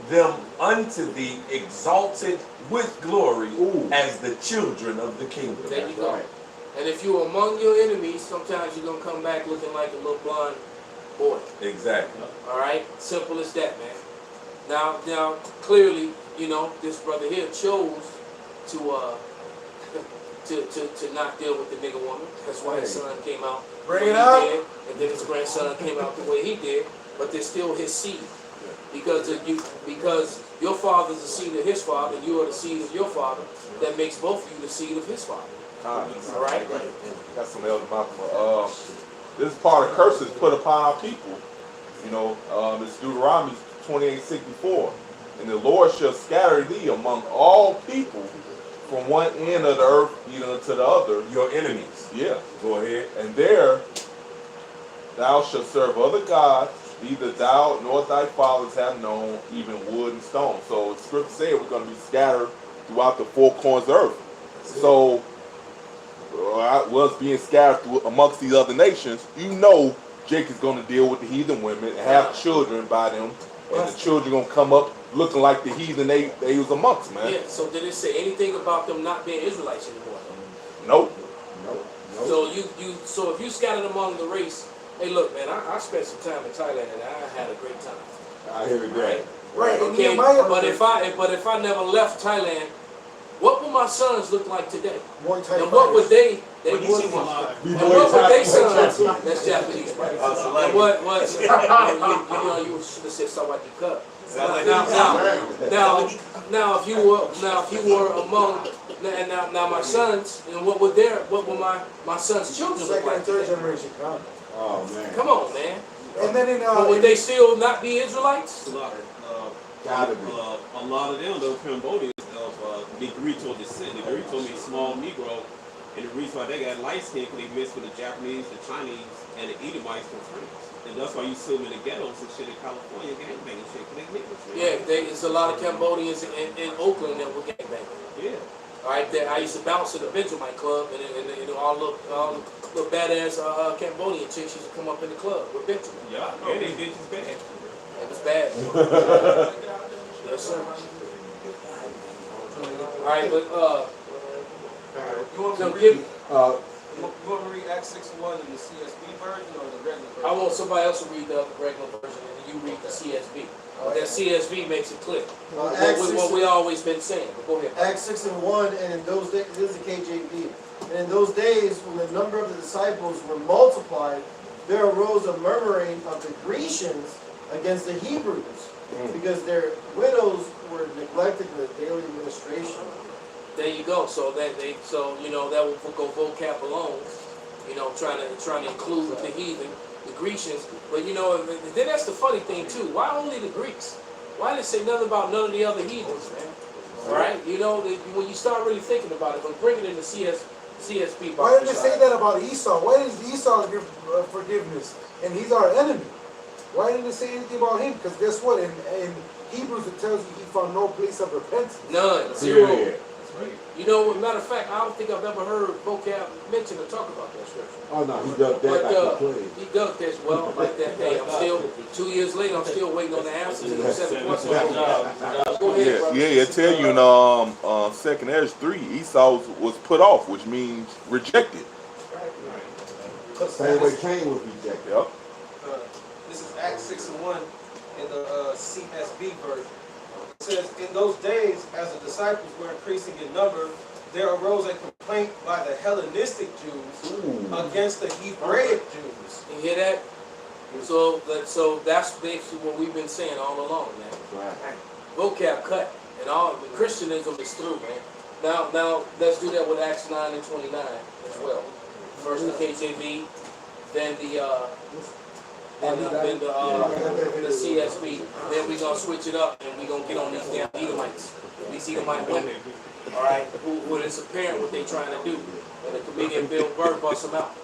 them unto thee exalted with glory Ooh. as the children of the kingdom. There you go. And if you're among your enemies, sometimes you're gonna come back looking like a little blonde boy. Exactly. All right, simple as that, man. Now, clearly, you know, this brother here chose to to not deal with the nigga woman. That's why his son came out the Bring way it he out. did, and then his grandson came out the way he did. But they're still his seed, because your father's the seed of his father, you are the seed of your father. That makes both of you the seed of his father. All right. Got some elder Malcolm. This is part of curses put upon our people. You know, it's Deuteronomy 28:64. And the Lord shall scatter thee among all people from one end of the earth even unto the other. Your enemies. Yeah. Go ahead. And there thou shalt serve other gods, neither thou nor thy fathers have known, even wood and stone. So the scripture said we're going to be scattered throughout the four corners of the earth. So was being scattered through amongst these other nations, you know Jacob's going to deal with the heathen women and have children by them, and the children going to come up looking like the heathen they was amongst, man. Yeah. So did it say anything about them not being Israelites anymore? Nope. So so if you scattered among the race, hey, look, man, I spent some time in Thailand and I had a great time. I hear that. Right, and Okay, Nehemiah, but if I never left Thailand, what would my sons look like today? Muay Thai And what would fighters. they What you would see want? a And what would they sons? That's Japanese, right? And what you should have said Sawati Cup. Now, if you were among, and now my sons, and what would my sons' children look Second like and third today? generation. Come. Oh man. Come on, man. And then in But would they still not be Israelites? Gotta be. A lot of them, those Cambodians, the Grito descent, the Grito means small Negro, and the reason why they got light skin because they mixed with the Japanese, the Chinese, and the Edomites from France. And that's why you see them in the ghettos and shit in California, gangbanging shit, because they niggas. Yeah, there's a lot of Cambodians in Oakland that were gangbanging. Yeah. All right, I used to bounce at the Benjamin Club, and all the badass Cambodian chicks used to come up in the club with Benjamin. Yeah, and they bitches bad. It was bad. Yes, sir. All right, but You want me so to give, read? You want me to read Acts 6:1 in the CSB version or the regular version? I want somebody else to read the regular version, and you read the CSB. That CSB makes it clear. What we always been saying. But go ahead. Acts 6:1, and in those days, this is the KJV. And in those days, when the number of the disciples were multiplied, there arose a murmuring of the Grecians against the Hebrews, because their widows were neglected in the daily administration. There you go. So that will go vocab alone. You know, trying to include the heathen, the Grecians. But then that's the funny thing too. Why only the Greeks? Why didn't it say nothing about none of the other heathens, man? All right, when you start really thinking about it, but bring it into CSB. Why did they say that about Esau? Why did Esau give forgiveness? And he's our enemy. Why didn't it say anything about him? Because guess what? In Hebrews it tells you he found no place of repentance. None. Zero. Yeah. Matter of fact, I don't think I've ever heard vocab mention or talk about that scripture. Oh no, he does that But like a plague. he does this well like that. Hey, I'm still 2 years later. I'm still waiting on the answer to the 7 questions. Go ahead, brother. Yeah, it tell you in Second Ezra 3, Esau was put off, which means rejected. Same way Cain was rejected. Yep. This is Acts 6:1 in the CSB version. It says, in those days, as the disciples were increasing in number, there arose a complaint by the Hellenistic Jews against the Hebraic Jews. You hear that? So that's basically what we've been saying all along, man. Right. Vocab cut, and all Christianism is through, man. Now let's do that with Acts 9 and 29 as well. First the KJV, then the CSB. Then we're gonna switch it up and we're gonna get on these damn Edomites. These Edomite women. Alright, who it's apparent what they trying to do. And the comedian Bill Burr busts them out.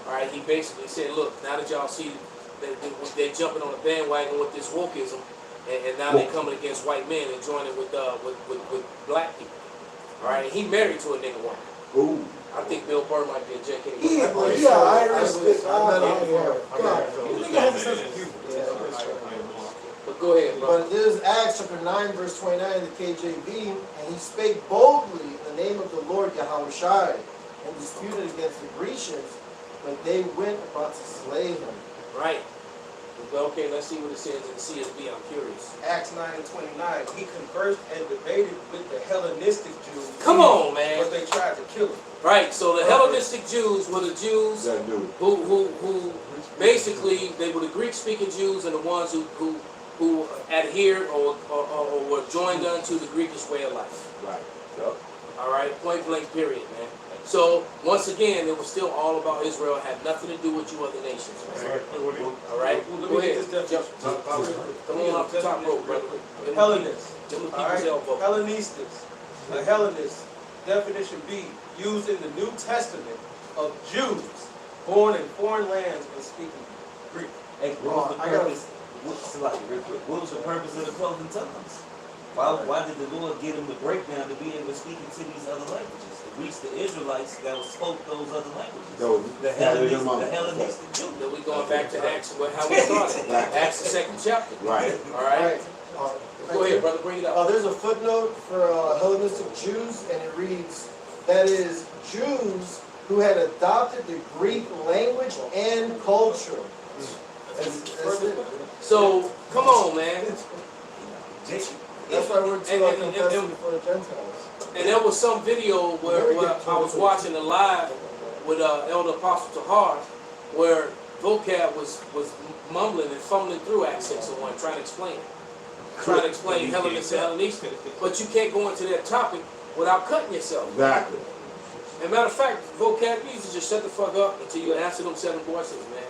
Alright, he basically said, look, now that y'all see that they're jumping on the bandwagon with this wokeism, and now they're coming against white men and joining with black people. Alright, and he married to a nigga woman. Ooh. I think Bill Burr might be a JK. Irish. But Go ahead, bro. But this is Acts chapter 9, verse 29 in the KJV, and he spake boldly in the name of the Lord Yahushai, and disputed against the Grecians, but they went about to slay him. Right. Okay, let's see what it says in CSB. I'm curious. Acts 9 and 29. He conversed and debated with the Hellenistic Jews. Come on, man. But they tried to kill him. Right. So the Hellenistic Jews were the Jews That dude. who basically they were the Greek-speaking Jews and the ones who adhered or were joined unto the Greekish way of life. Right. Yep. All right, point blank, period, man. So once again, it was still all about Israel. It had nothing to do with you other nations, man. All right, Well, let go me get ahead. this definition. Come on off the top rope, brother. Hellenist. Give them All right. people's elbow. Hellenistus. A Hellenist. Definition B. Used in the New Testament of Jews born in foreign lands and speaking Greek. Hey, what was the purpose? What was the purpose of the cloven tongues? Why did the Lord get him the breakdown to be able to speak into these other languages? To reach the Israelites that spoke those other languages. The Hellenistic Jews. Then we going back to Acts, how we started. Acts the 2nd chapter. Right. All right. Go ahead, brother. Bring it up. There's a footnote for Hellenistic Jews, and it reads, that is, Jews who had adopted the Greek language and culture. That's it. So come on, man. That's why we're to confessing before the Gentiles. And there was some video where I was watching a live with Elder Apostle Tahar, where vocab was mumbling and fumbling through Acts 6:1, trying to explain it. Trying to explain Hellenist and Hellenistic. But you can't go into that topic without cutting yourself. Exactly. As a matter of fact, vocab needs to just shut the fuck up until you answer them 7 questions, man.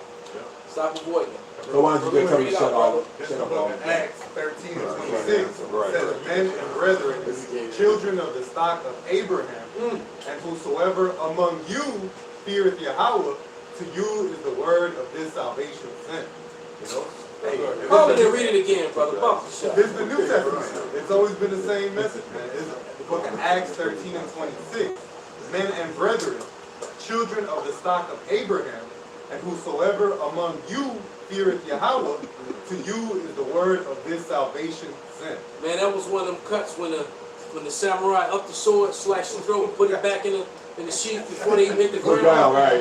Stop avoiding it. So why don't you just tell me to shut off? This is book of Acts 13 and 26. It says, men and brethren, children of the stock of Abraham, and whosoever among you feareth Yahweh, to you is the word of this salvation sent. You know? Call me and read it again, brother. Bump the shot. This is the New Testament. It's always been the same message, man. It's the book of Acts 13 and 26. Men and brethren, children of the stock of Abraham, and whosoever among you feareth Yahweh, to you is the word of this salvation sent. Man, that was one of them cuts when the samurai up the sword, slashed the throat, and put it back in the sheath before they even hit the ground. Right.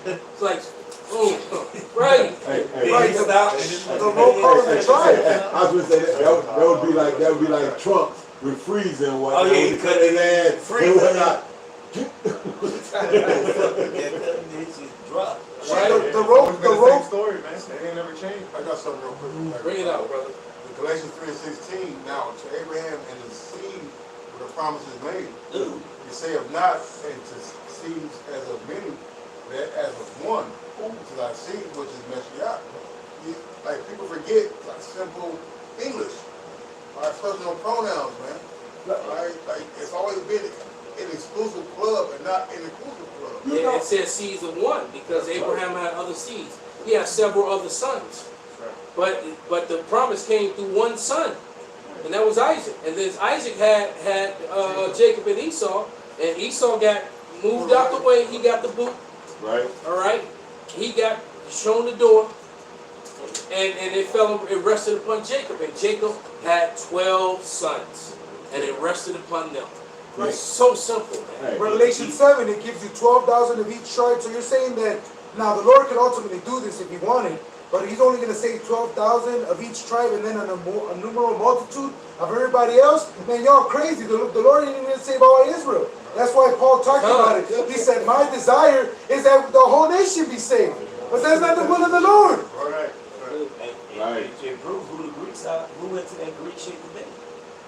It's like, boom, right. Right. The roll call of the tribe. I was gonna say that would be like Trump with freezing and whatnot. Oh, yeah, he cut his ass. Freeze whatnot. Right. The rope story, man. They ain't never changed. I got something real quick. Bring it out, brother. In Galatians 3:16, now to Abraham and his seed were the promises made. He saith not into seeds as of many, but as of one, to thy seed which is Messiah. Like people forget like simple English. Our personal pronouns, man. Right? Like it's always been an exclusive club and not an inclusive club. Yeah, it says seeds of one because Abraham had other seeds. He had several other sons. But the promise came through one son, and that was Isaac. And then Isaac had Jacob and Esau got moved out the way. He got the boot. Right. All right. He got shown the door, and it rested upon Jacob. And Jacob had 12 sons, and it rested upon them. It's so simple, man. Revelation 7, it gives you 12,000 of each tribe. So you're saying that now the Lord could ultimately do this if he wanted, but he's only going to save 12,000 of each tribe and then a numeral multitude of everybody else? Man, y'all crazy. The Lord ain't even going to save all Israel. That's why Paul talked about it. He said, my desire is that the whole nation be saved. But that's not the will of the Lord. Right. It proves who the Greeks are, who went to that Greek shit today.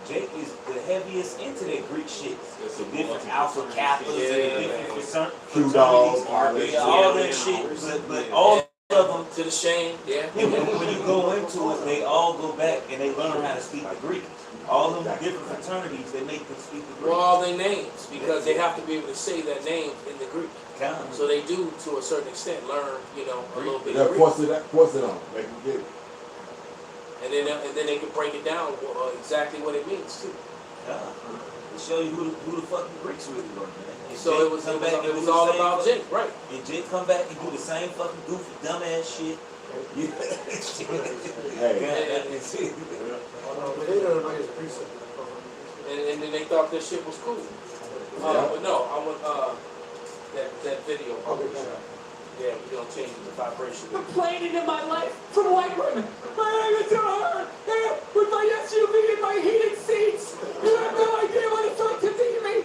Jake is the heaviest into that Greek shit. The different alpha kappas and the different fraternities. All that shit. But all of them, to the shame, when you go into it, they all go back and they learn how to speak the Greek. All them different fraternities, they make them speak the Greek. Well, all their names, because they have to be able to say that name in the Greek. So they do, to a certain extent, learn, a little bit of Greek. Force it on. Make them get it. And then they can break it down exactly what it means too. To show you who the fucking Greeks really were, man. So it was all about Jake, right? And Jake come back and do the same fucking goofy dumbass shit And then they thought this shit was cool. But no, I want that video. Yeah, we're gonna change the vibration. Complaining in my life from white women. My name is her with my SUV and my heated seats. You have no idea what it's like to be me.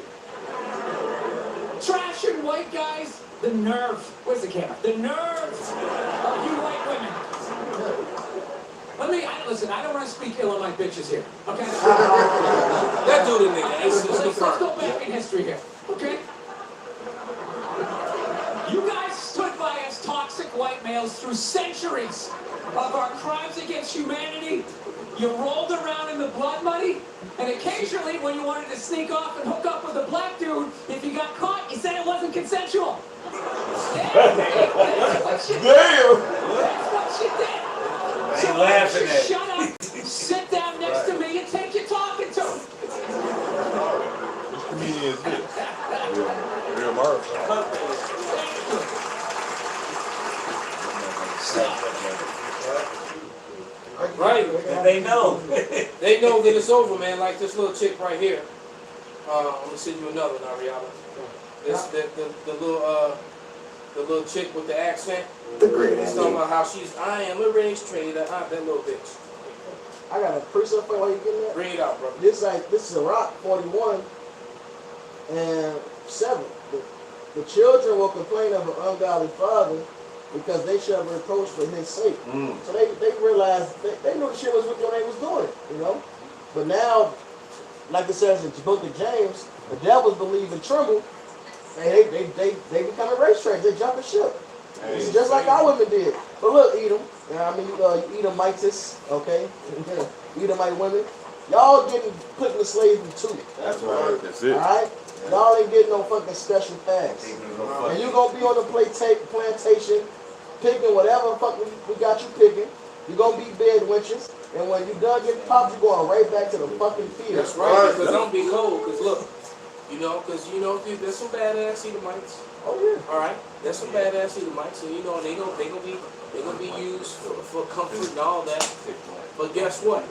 Trashing white guys. The nerve. Where's the camera? The nerves of you white women. Listen, I don't want to speak ill of my bitches here, okay? That dude in there, Let's go back in history here, okay? You guys stood by as toxic white males through centuries of our crimes against humanity. You rolled around in the blood money, and occasionally when you wanted to sneak off and hook up with a black dude, if you got caught, you said it wasn't consensual. That's what you did. That's what you did. So why don't you shut up, sit down next to me, and take your talking to. Which comedian is this? Real Murph. Right. They know. They know that it's over, man. Like this little chick right here. I'm gonna send you another, Nariana. This the little chick with the accent. The great. It's talking about how I am a race trader. That little bitch. I got a precept for why you getting that. Bring it out, bro. This is Iraq 41 and 7. The children will complain of an ungodly father because they shall reproach for his sake. So they realized they knew the shit was what they was doing, you know. But now, like it says in the book of James, the devils believe and tremble. And they become a race train. They jump the ship. It's just like our women did. But look, Edom, you Edomites, okay? Edomite women, y'all getting put in the slavery too. That's right. That's it. All right? Y'all ain't getting no fucking special pass. And you gonna be on the plantation, picking whatever fuck we got you picking. You gonna be bed wenches. And when you done getting popped, you going right back to the fucking field. That's right. Because don't be cold. Because look. There's some badass Edomites. Oh yeah. All right, there's some badass Edomites, and they gonna be used for comfort and all that. But guess what?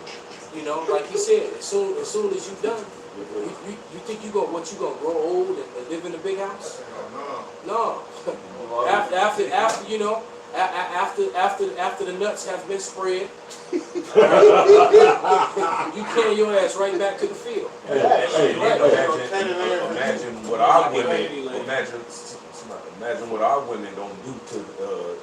Like you said, as soon as you done, you think you gonna grow old and live in a big house? No. After the nuts have been spread, you carry your ass right back to the field. Imagine what our women imagine what our women gonna do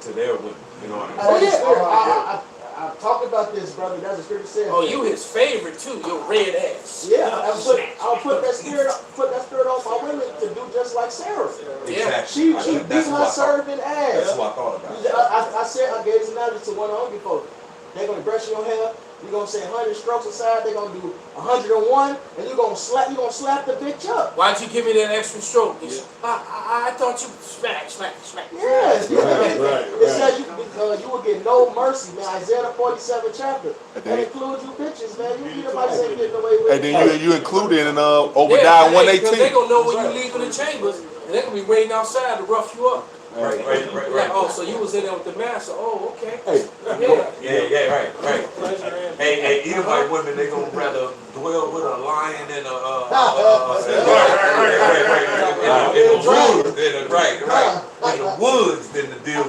to their women. You know what I'm saying? Oh yeah. I talked about this, brother. That's the scripture says. Oh, you his favorite too. Your red ass. Yeah, I'll put that spirit on my women to do just like Sarah. Yeah. She beat her servant ass. That's what I thought about. I gave this analogy to one of the before. They're gonna brush your hair. You're gonna say 100 strokes aside. They're gonna do 101, and you're gonna slap the bitch up. Why'd you give me that extra stroke? Yeah. I thought you smack. Yeah. It says you will get no mercy, man. Isaiah 47 chapter. That includes you bitches, man. You nobody ain't getting away with it. And then you included in Obadiah 118. Because they gonna know when you leave in the chambers, and they're gonna be waiting outside to rough you up. Right. Like, oh, so you was in there with the master. Oh, okay. Yeah, right. Hey, Edomite women, they gonna rather dwell with a lion than a in the woods than to deal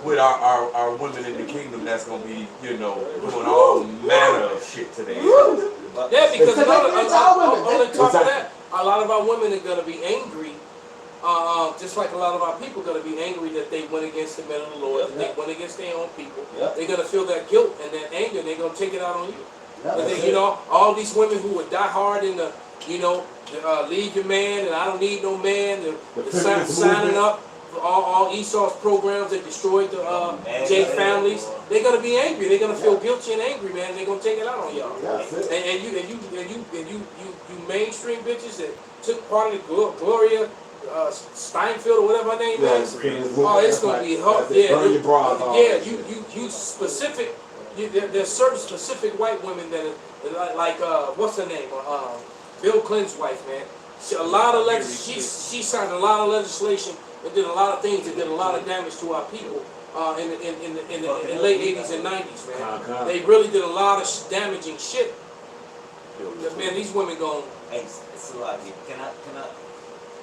with our women in the kingdom that's gonna be, doing all manner of shit today. Yeah, because on top of that, a lot of our women are gonna be angry. Just like a lot of our people are going to be angry that they went against the men of the Lord, that they went against their own people. They're going to feel that guilt and that anger, and they're going to take it out on you. But then, all these women who would die hard in the, leave your man, and I don't need no man, signing up for all Esau's programs that destroyed the J families. They're going to be angry. They're going to feel guilty and angry, man, and they're going to take it out on y'all. And you mainstream bitches that took part of the Gloria Steinfeld or whatever her name is. Oh, it's gonna be hard. Yeah, you specific. There's certain specific white women that are like what's her name? Bill Clinton's wife, man. She signed a lot of legislation and did a lot of things that did a lot of damage to our people in the late 80s and 90s, man. They really did a lot of damaging shit. Man, these women going. Hey, it's a lot here. Can I,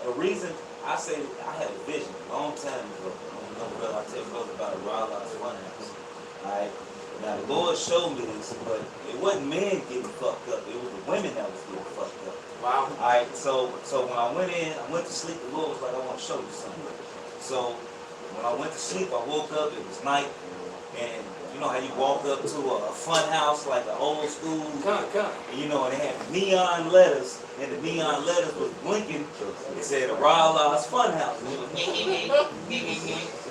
a reason I say I had a vision a long time ago. I tell you about a Raw Lost One House. Alright. Now the Lord showed me this, but it wasn't men getting fucked up. It was the women that was getting fucked up. Wow. Alright, so when I went to sleep, the Lord was like, I want to show you something. So when I went to sleep, I woke up, it was night, and you know how you walk up to a fun house like an old school, and you know, and they had neon letters, and the neon letters was blinking. It said a Raw Lost Fun House.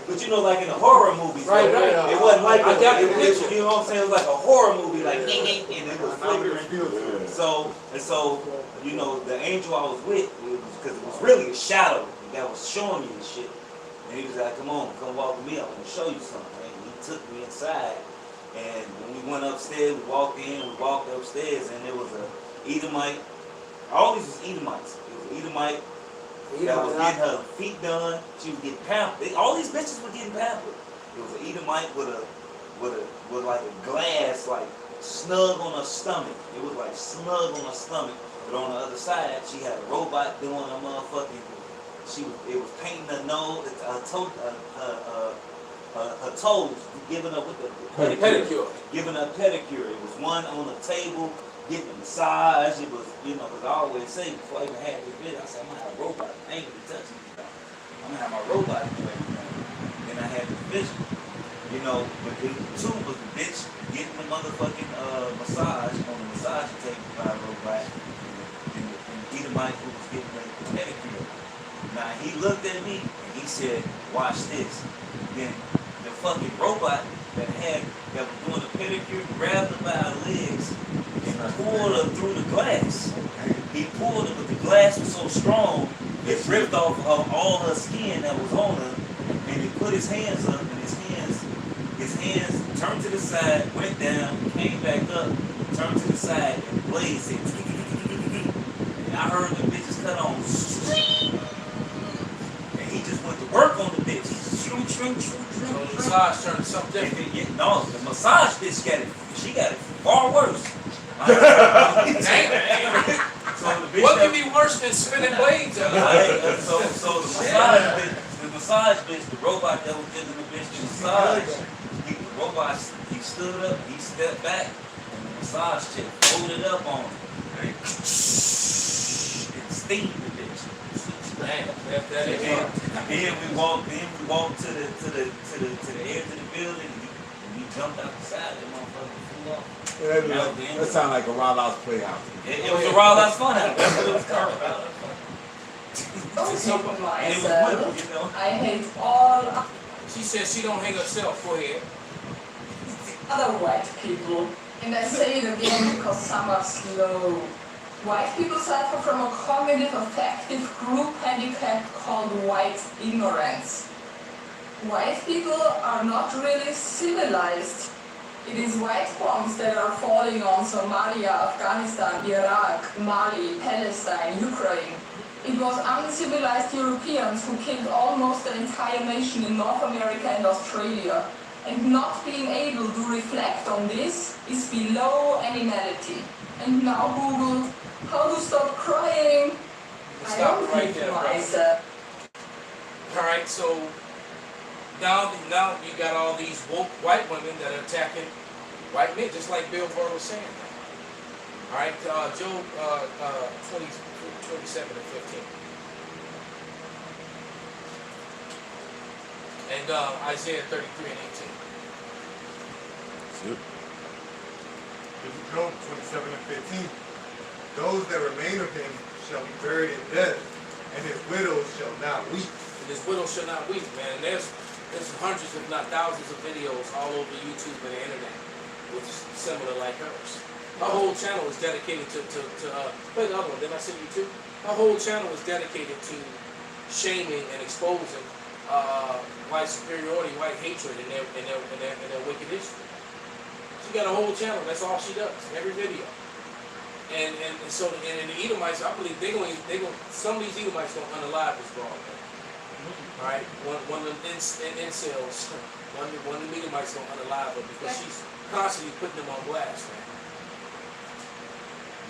But you know, like in the horror movies, right. It wasn't like I got the picture. you know what I'm saying? It was like a horror movie, like and it was flickering. So you know, the angel I was with, because it was really a shadow that was showing me this shit. And he was like, come on, come walk with me. I want to show you something. And he took me inside. And when we went upstairs, we walked upstairs, and there was a Edomite. All these was Edomites. It was Edomite that was getting her feet done. She was getting pampered. All these bitches were getting pampered. It was an Edomite with like a glass, like snug on her stomach. It was like snug on her stomach. But on the other side, she had a robot doing a motherfucking. It was painting her nose, her toes, giving her with the pedicure. Giving her pedicure. It was one on the table, getting a massage. It was, you know, because I always say before I even had this video, I said I'm gonna have a robot. I ain't gonna touch anything. I'm gonna have my robot do everything. Then I had this vision, you know. But the two was the bitch getting the motherfucking massage on the massage table by a robot, and the Edomite who was getting the pedicure. Now he looked at me and he said, watch this. Then the fucking robot that was doing the pedicure grabbed her by her legs and pulled her through the glass. He pulled her, but the glass was so strong, it ripped off of all her skin that was on her, and he put his hands up, and his hands turned to the side, went down, came back up, turned to the side, and blazed it. And I heard the bitches cut on. He just went to work on the bitch. So the massage turned something different. No, the massage bitch she got it far worse. Damn. So the bitch what can be worse than spinning blades? So the massage bitch, the robot that was giving the bitch the massage, the robot, he stood up, he stepped back, and the massage chick folded up on him. And steamed the bitch. Damn, then we walked to the edge of the building, and we jumped out the side. That motherfucker flew off. That sounds like a Raw Lost Playhouse. It was a Raw Lost Fun House. That's what it was called. I hate all. She said she don't hang herself. Go ahead. Other white people, and I say it again because some are slow. White people suffer from a cognitive affective group handicap called white ignorance. White people are not really civilized. It is white bombs that are falling on Somalia, Afghanistan, Iraq, Mali, Palestine, Ukraine. It was uncivilized Europeans who killed almost the entire nation in North America and Australia. And not being able to reflect on this is below animality. And now Google how to stop crying. Stop right there, all right, so now you got all these woke white women that are attacking white men, just like Bill Burr was saying. All right, Job 27 and 15. And Isaiah 33 and 18. This is Job 27 and 15. Those that remain of him shall be buried in death, and his widows shall not weep. And his widows shall not weep, man. There's hundreds, if not thousands, of videos all over YouTube and the internet, which is similar like hers. Her whole channel is dedicated to play the other one. Didn't I say YouTube? Her whole channel is dedicated to shaming and exposing white superiority, white hatred, and their wicked history. She got a whole channel. That's all she does. Every video. And so the Edomites, I believe some of these Edomites gonna unalive this broad. All right, one of them incels, one of the Edomites gonna unalive her because she's constantly putting them on blast, man.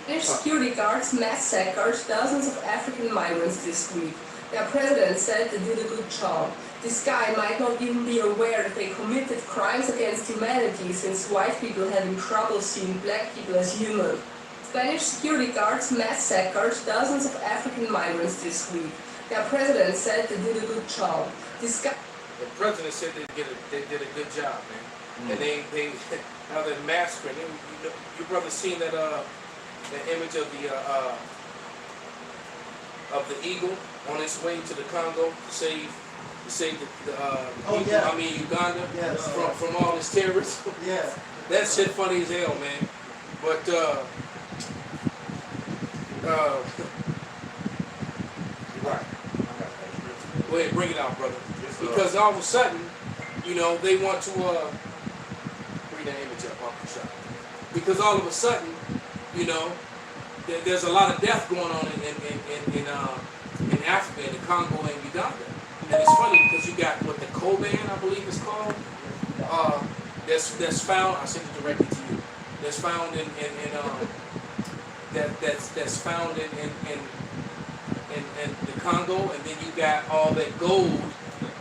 Their security guards massacred dozens of African migrants this week. Their president said they did a good job. This guy might not even be aware that they committed crimes against humanity since white people having trouble seeing black people as human. Spanish security guards massacred dozens of African migrants this week. Their president said they did a good job. This guy. The president said they did a good job, man. And they now they're massacring. Your brother seen that image of the eagle on its way to the Congo to save Uganda from all this terrorism. Yeah. That shit funny as hell, man. But right. Go ahead, bring it out, brother. Because all of a sudden, you know, they want to bring that image up off the shot. Because all of a sudden, you know, there's a lot of death going on in Africa, in the Congo and Uganda. And it's funny because you got what the Koban, I believe it's called, that's found. I sent it directly to you. That's found that's found in the Congo, and then you got all that gold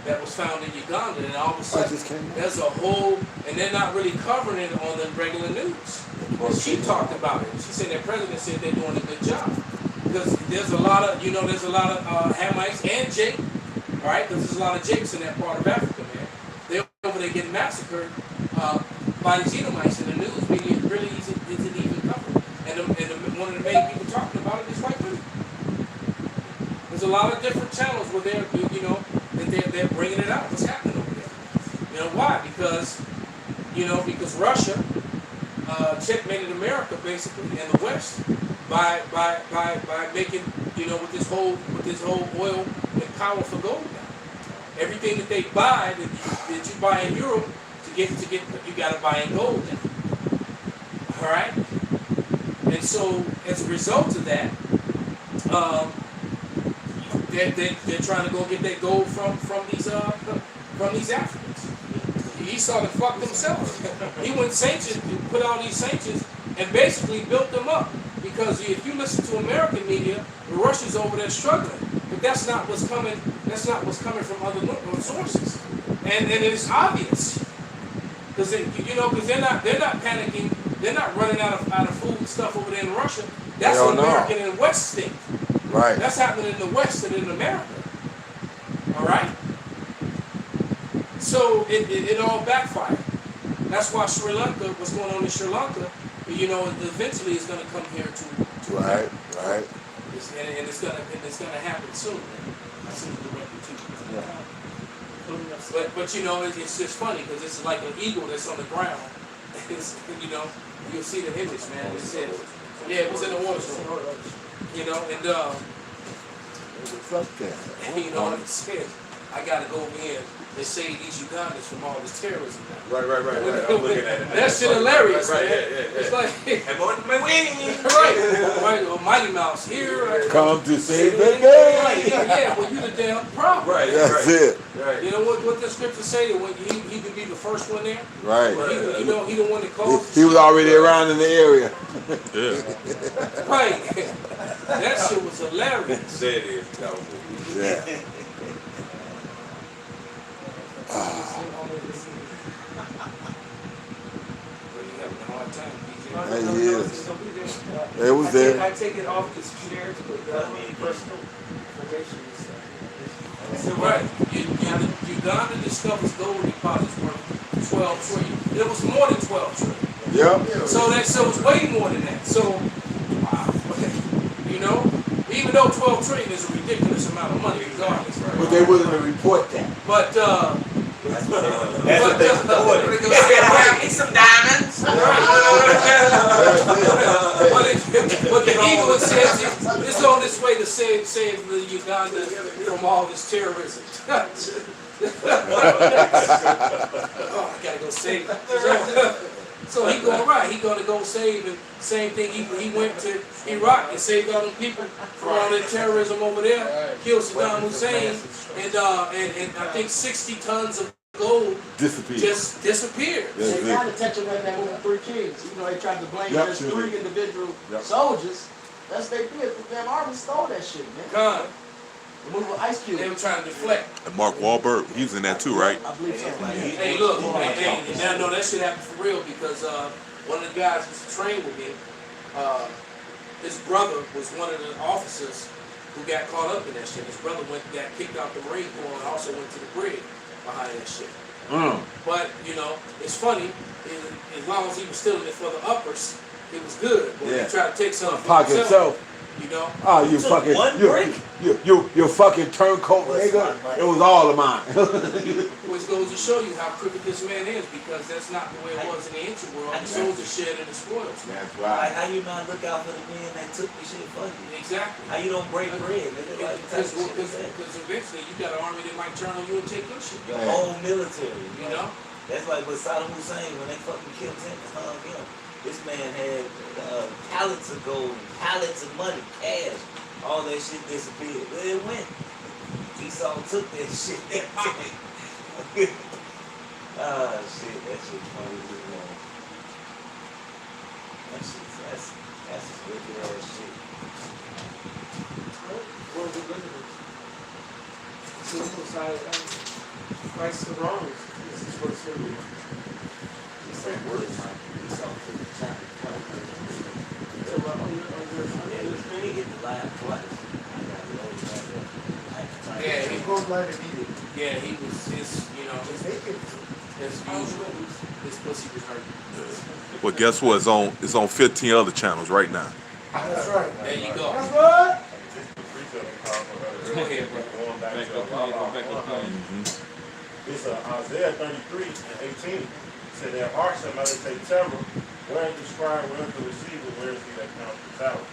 that was found in Uganda, and all of a sudden there's a whole, and they're not really covering it on the regular news. And she talked about it. She said that president said they're doing a good job because there's a lot of, there's a lot of Hamites and Jake, all right? Because there's a lot of Jakes in that part of Africa, man. They're over there getting massacred by these Edomites, and the news media really isn't even covering. And one of the main people talking about it is white women. There's a lot of different channels where they're, they're bringing it out. What's happening over there? You know why? Because Russia checkmated America basically in the West by making, with this whole oil and powerful gold now. Everything that they buy that you buy in Europe to get you gotta buy in gold now. All right? And so as a result of that, they're trying to go get that gold from these Africans. Esau to fuck themselves. He went sanctions, put all these sanctions, and basically built them up. Because if you listen to American media, the Russians over there struggling, but that's not what's coming. That's not what's coming from other sources, and it is obvious because they're not panicking. They're not running out of food stuff over there in Russia. That's an American and West thing. Right. That's happening in the West and in America. All right. So it all backfired. That's why Sri Lanka, what's going on in Sri Lanka, eventually it's going to come here to right. And it's gonna happen soon. I sent it directly to you. Yeah. But it's just funny because it's like an eagle that's on the ground. It's, you'll see the image, man. It said, it was in the water storm. And Fuck that. it said, I gotta go over here and save these Ugandans from all this terrorism now. Right. I'm looking at it. That shit hilarious, right, man. Yeah. It's like, I'm on my way. right, well, Mighty Mouse here. Right. Come to save the Right, day. yeah, well, you the damn problem. Right. That's it. Right. You know what the scripture say, that when he could be the first one there? Right. He the one that calls. He was already around in the area. Yeah. Right. That shit was hilarious. There it is. Yeah. It was there. I take it off this chair to put personal information. So right, Uganda discovers gold deposits worth 12 trillion. It was more than 12 trillion. Yep. So it's way more than that. So, even though 12 trillion is a ridiculous amount of money, regardless, right? But they willing to report that. But that's what they Need some diamonds. But the eagle says it's on its way to save the Uganda from all this terrorism. Oh, I gotta go save it. So he going right. He gonna go save, and same thing. He went to Iraq and saved all them people from all that terrorism over there. Killed Saddam Hussein, and I think 60 tons of gold Disappeared. just disappeared. That's They tried to touch him in that movie Three Kings. You know, they tried to blame Yep, just sure three did. individual Yep. soldiers. That's they did. The damn army stole that shit, man. God, The movie with Ice Cube. they were trying to deflect. And Mark Wahlberg, he's in that too, right? I believe so. Hey, look, hey, now no, that shit happened for real because one of the guys who used to train with me, his brother was one of the officers who got caught up in that shit. His brother got kicked out the Marine Corps and also went to the brig behind that shit. But, you know, it's funny, as long as he was still in it for the uppers, it was good. But when Yeah. he tried to take something for Pocket himself, self. you know. Oh, you fucking, you fucking turncoat nigga. It was all of mine. Which goes to show you how crooked this man is, because that's not the way it was in the ancient world. The soldiers shared in the spoils. That's Like, how you not look out for the men that took the shit from you? Exactly. How you don't break bread? Nigga, like, Because eventually you got an army that might turn on you and take your shit. your whole military, You know? That's like with Saddam Hussein when they fucking killed him and hung him. This man had pallets of gold, pallets of money, cash. All that shit disappeared. Where it went? Esau took that shit. Ah, shit, that shit funny as hell. That's some wicked ass shit. What are we looking at? Sinful side of Christ the wrongs. This is what it's going to be. He said words, man. Esau took the time. He hit the line twice. Yeah, he goes blind immediately. Yeah, he was his, you know, his usual. His pussy was hurt. Well, guess what? It's on 15 other channels right now. That's right. There you go. That's right. Go ahead, bro. Going back to it's Isaiah 33 and 18. Said their heart shall meditate terror. Where is the scribe, where is the receiver, where is he that counts the talent?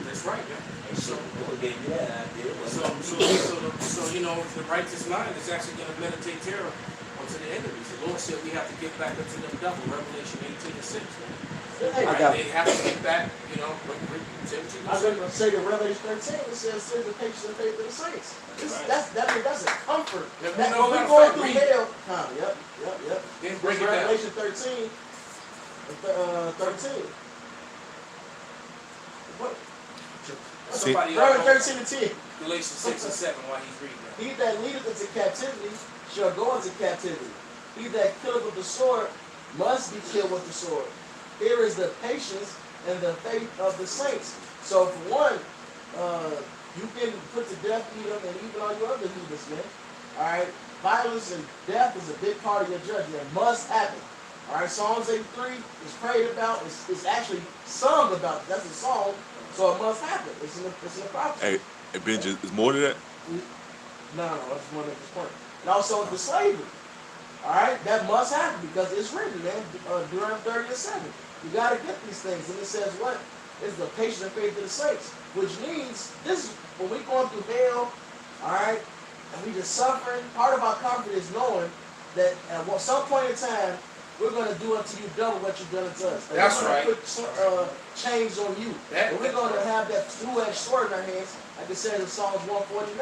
That's right, man. So, what gave you that idea? So you know, the righteous mind is actually going to meditate terror unto the enemies. The Lord said we have to get back unto them double. Revelation 18 and 6. Right? They have to get back, you know, I was going to say in Revelation 13, it says, "Send the patience and faith of the saints." That's a comfort. That when we're going through hell, yep. Then break it down. Revelation 13, 13. What? Somebody Revelation 13 and 10. Galatians 6 and 7 while he's reading that. He that leadeth into captivity shall go into captivity. He that killeth with the sword must be killed with the sword. Here is the patience and the faith of the saints. So for one, you can put to death Edom and even all your other heathens, man. Alright? Violence and death is a big part of your judgment. It must happen. Alright, Psalms 83 is prayed about, it's actually sung about. That's a song, so it must happen. It's in the prophecy. Hey, Benji, is more to that? No, I just want to make this point. And also the slavery. Alright, that must happen because it's written, man, Deuteronomy 30 and 7. You got to get these things. And it says what? It's the patience and faith of the saints. Which means, this is when we're going through hell, alright, and we just suffering, part of our comfort is knowing that at some point in time, we're going to do unto you double what you've done unto us. That's right. Put chains on you. And we're going to have that two-edged sword in our hands, like it says in Psalms 149.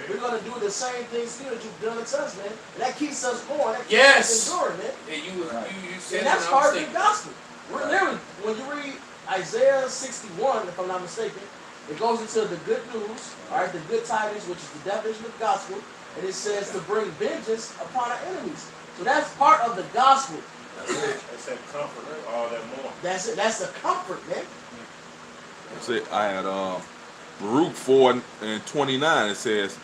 We're going to do the same things to you that you've done to us, man. And that keeps us going. That keeps us enduring, man. Yeah, you said and that's part of the gospel. We're literally, when you read Isaiah 61, if I'm not mistaken, it goes into the good news, all right, the good tidings, which is the definition of the gospel, and it says to bring vengeance upon our enemies. So that's part of the gospel. That's it. That's that comfort, all that more. That's it. That's the comfort, man. That's it. I had Baruch 4 and 29. It says,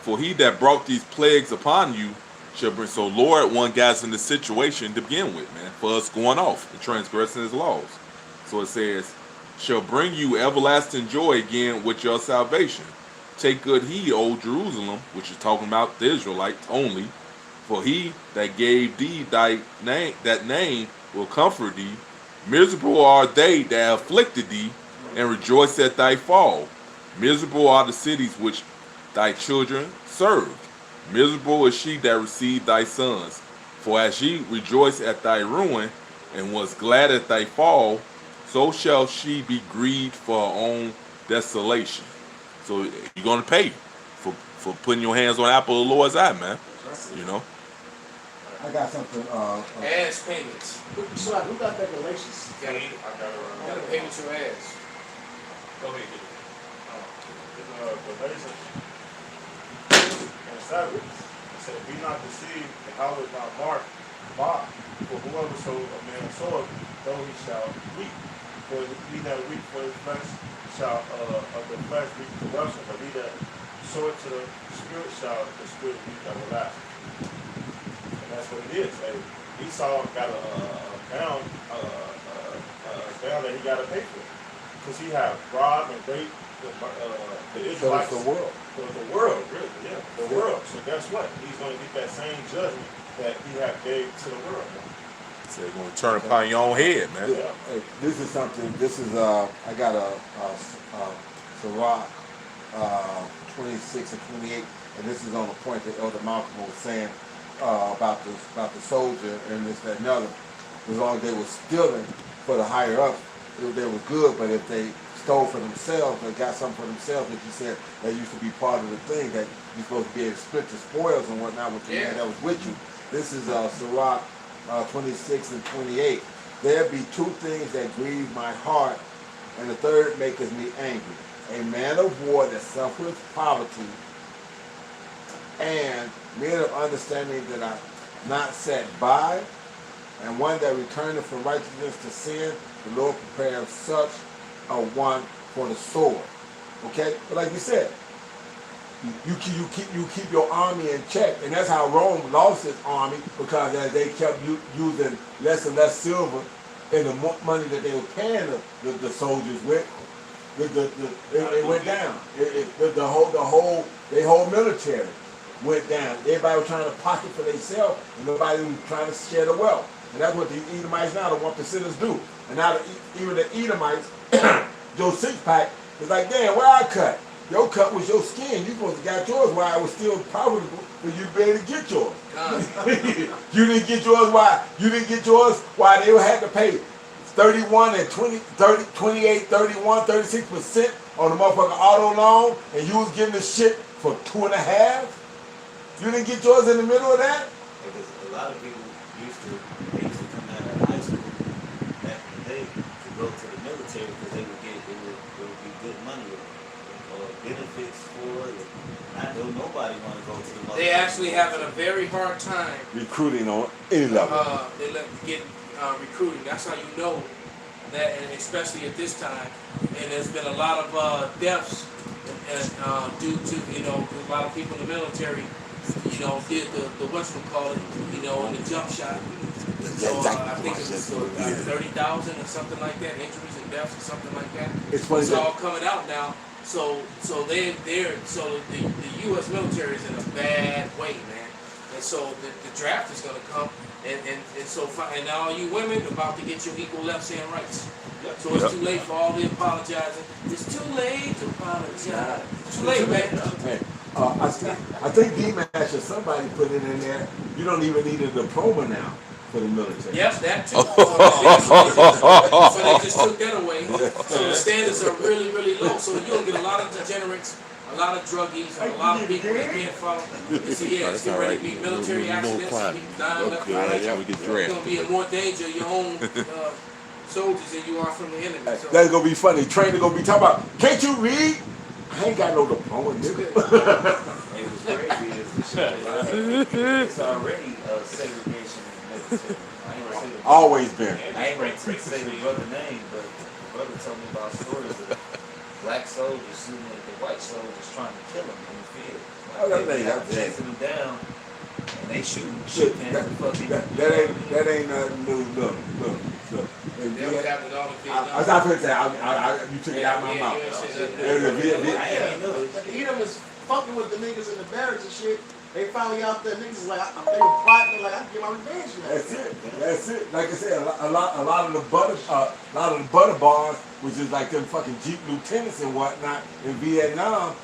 "For he that brought these plagues upon you shall bring." So Lord, one guy's in the situation to begin with, man, for us going off and transgressing his laws. So it says, "Shall bring you everlasting joy again with your salvation. Take good heed, O Jerusalem," which is talking about the Israelites only. "For he that gave thee thy name, that name will comfort thee. Miserable are they that afflicted thee, and rejoice at thy fall. Miserable are the cities which thy children served. Miserable is she that received thy sons. For as she rejoiced at thy ruin, and was glad at thy fall, so shall she be grieved for her own desolation. So you're gonna pay for putting your hands on the apple of the Lord's eye, man. You know. I got something. Ass payments. Who got that Galatians? You gotta pay with your ass. Go ahead. Galatians and 7, it said, "Be not deceived, and how is not marked by, for whoever sows a man soweth, though he shall reap. For he that reap for his flesh shall of the flesh reap corruption, but he that soweth to the Spirit shall the Spirit reap everlasting." And that's what it is. Hey, Esau got a bound that he got to pay for, because he had robbed and raped the Israelites. So it's the world. The world, really, yeah, the world. So guess what? He's going to get that same judgment that he had gave to the world. So you're gonna turn upon your own head, man. Yeah. Hey, this is something. This is I got a Sirach 26 and 28, and this is on the point that Elder Malcolm was saying about the soldier and this, that, and other. As long as they were stealing for the higher up, they was good. But if they stole for themselves or got something for themselves, that you said that used to be part of the thing, that you're supposed to be able to split the spoils and whatnot with the man that was with you. This is Sirach 26 and 28. There be two things that grieve my heart, and the third maketh me angry. A man of war that suffereth poverty, and men of understanding that are not set by, and one that returneth from righteousness to sin. The Lord prepares such a one for the sword. Okay, but like you said, you keep your army in check, and that's how Rome lost its army, because as they kept using less and less silver and the money that they were paying the soldiers with, it went down. The whole military went down. Everybody was trying to pocket for themselves, and nobody was trying to share the wealth. And that's what the Edomites now, the 1%ers, do. And now even the Edomites, your six-pack is like, damn, where I cut? Your cut was your skin. You supposed to got yours while it was still profitable for you to be able to get yours. You didn't get yours why? You didn't get yours why they had to pay 31 and 20, 30, 28, 31, 36% on the motherfucking auto loan, and you was getting the shit for 2.5%? You didn't get yours in the middle of that? Because a lot of people used to come out of high school back in the day to go to the military, because they would get it would be good money or benefits for it. I know nobody want to go to the military. They actually having a very hard time Recruiting on any level. they let get recruiting. That's how you know that, and especially at this time. And there's been a lot of deaths due to, a lot of people in the military, did the whatchamacallit, in the jump shot. So I think it was 30,000 or something like that, injuries and deaths or something like that. It's funny. It's all coming out now. So the U.S. military is in a bad way, man. And so the draft is going to come, and now all you women about to get your equal lefts and rights. So it's too late for all the apologizing. It's too late to apologize. Too late, man. Hey, I think D-Match or somebody put it in there. You don't even need a diploma now for the military. Yes, that too. So they just took that away. So the standards are really, really low. So you'll get a lot of degenerates, a lot of druggies, and a lot of people that can't follow. It's getting ready to be military accidents, people dying left and right. You're going to be in more danger of your own soldiers than you are from the enemy. So. That's going to be funny. Trainer going to be talking about, can't you read? I ain't got no diploma, nigga. It was crazy. It's already segregation in the military. Always been. I ain't going to say the brother's name, but the brother told me about stories of black soldiers shooting at the white soldiers trying to kill them in the field. They chasing them down, and they shooting That ain't nothing new. Look. That was happening all in Vietnam. I was not going to say, you took it out of my mouth. Edom is fucking with the niggas in the barracks and shit. They finally out there, niggas is like, they were plotting, like, I can get my revenge now. That's it. Like I said, a lot of the butter bars, which is like them fucking Jeep lieutenants and whatnot in Vietnam.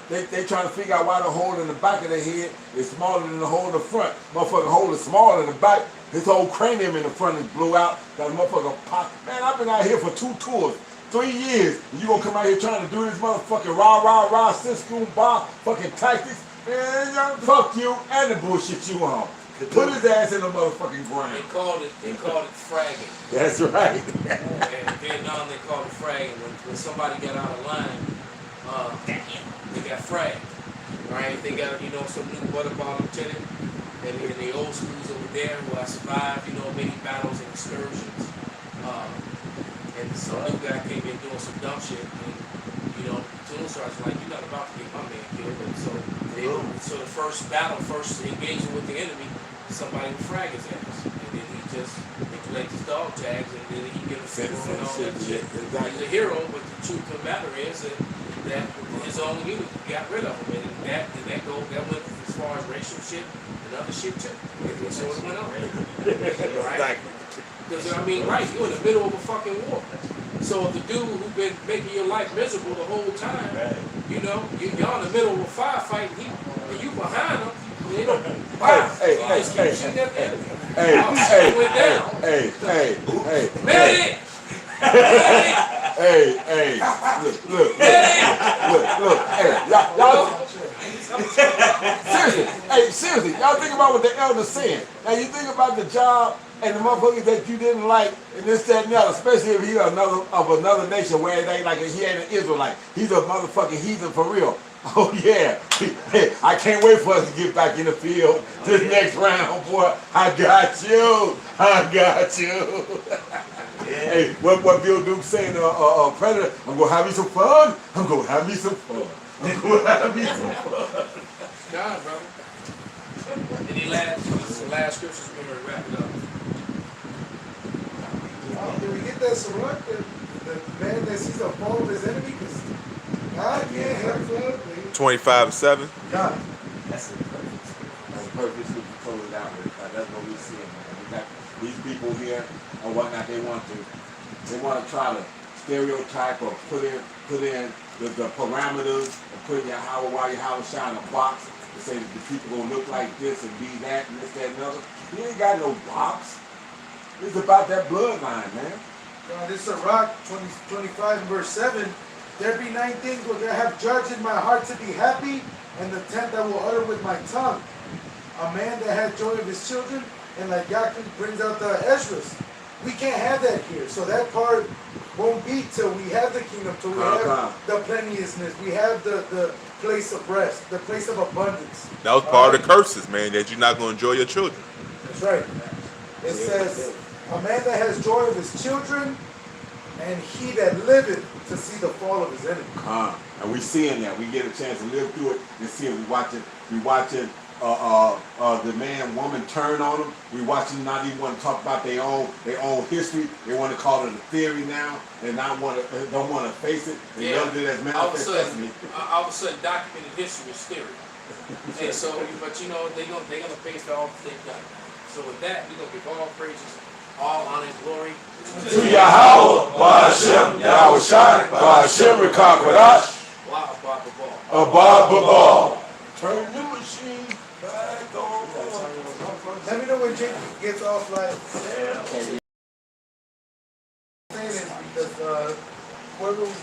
They trying to figure out why the hole in the back of their head is smaller than the hole in the front. Motherfucking hole is smaller in the back His whole cranium in the front is blew out. That motherfucker pop. Man, I've been out here for 2 tours, 3 years. And you gonna come out here trying to do this motherfucking rah, Cisco bar, fucking tactics? Man, fuck you and the bullshit you on. Put his ass in the motherfucking ground. They called it fragging. That's right. In Vietnam, they called it fragging. When somebody got out of line, they got fragged. Right? They got, some new water bottle lieutenant. And in the old schools over there who I survived, many battles and excursions. And some new guy came in doing some dumb shit. And, platoon sergeant's like, you're not about to get my man killed. And so the first engagement with the enemy, somebody would frag his ass. And then he collect his dog tags and then he get a funeral and all that shit. He's a hero, but the truth of the matter is that his own unit got rid of him. And that went as far as racial shit and other shit too. And so it went on. Right? Because right, you're in the middle of a fucking war. So if the dude who's been making your life miserable the whole time, y'all in the middle of a firefight and you behind him, seriously, y'all think about what the elder's saying. Now you think about the job and the motherfuckers that you didn't like, and this, that, and the other, especially if he's another nation where it ain't like he ain't an Israelite. He's a motherfucking heathen for real. Oh yeah. I can't wait for us to get back in the field this next round, boy. I got you. Hey, what Bill Duke saying, Predator, I'm gonna have me some fun. God, brother. Any last scriptures we're going to wrap it up. Did we get that Sirach, the man that sees the fall of his enemy? Because God can't help him. 25:7. God. That's perfect to close it out with. That's what we see. We got these people here or whatnot. They want to try to stereotype or put in the parameters and put your Yahweh Shai in a box and say that the people gonna look like this and be that and this, that, and other. He ain't got no box. It's about that bloodline, man. This is Sirach 25 verse 7. There be 9 things which I have judged in my heart to be happy, and the 10th I will utter with my tongue. A man that has joy of his children, and like Yaakov brings out the Esdras. We can't have that here. So that part won't be till we have the kingdom, till we have the plenteousness. We have the place of rest, the place of abundance. That was part of the curses, man, that you're not going to enjoy your children. That's right. It says, a man that has joy of his children, and he that liveth to see the fall of his enemy. And we seeing that. We get a chance to live through it and see it. We watching the man, woman turn on them. We watching not even want to talk about their own history. They want to call it a theory now. They don't want to face it. They love it as manifest destiny. All of a sudden, documented history is theory. And so, but they're gonna pay for all they've done. So with that, we're gonna give all praises, all honor and glory to Yahweh, Ba'ashem, Yahweh Shai, Ba'ashem, Rekakwadash, Abba Babal. Turn the machine back on. Let me know when Jake gets off like saying it because whoever was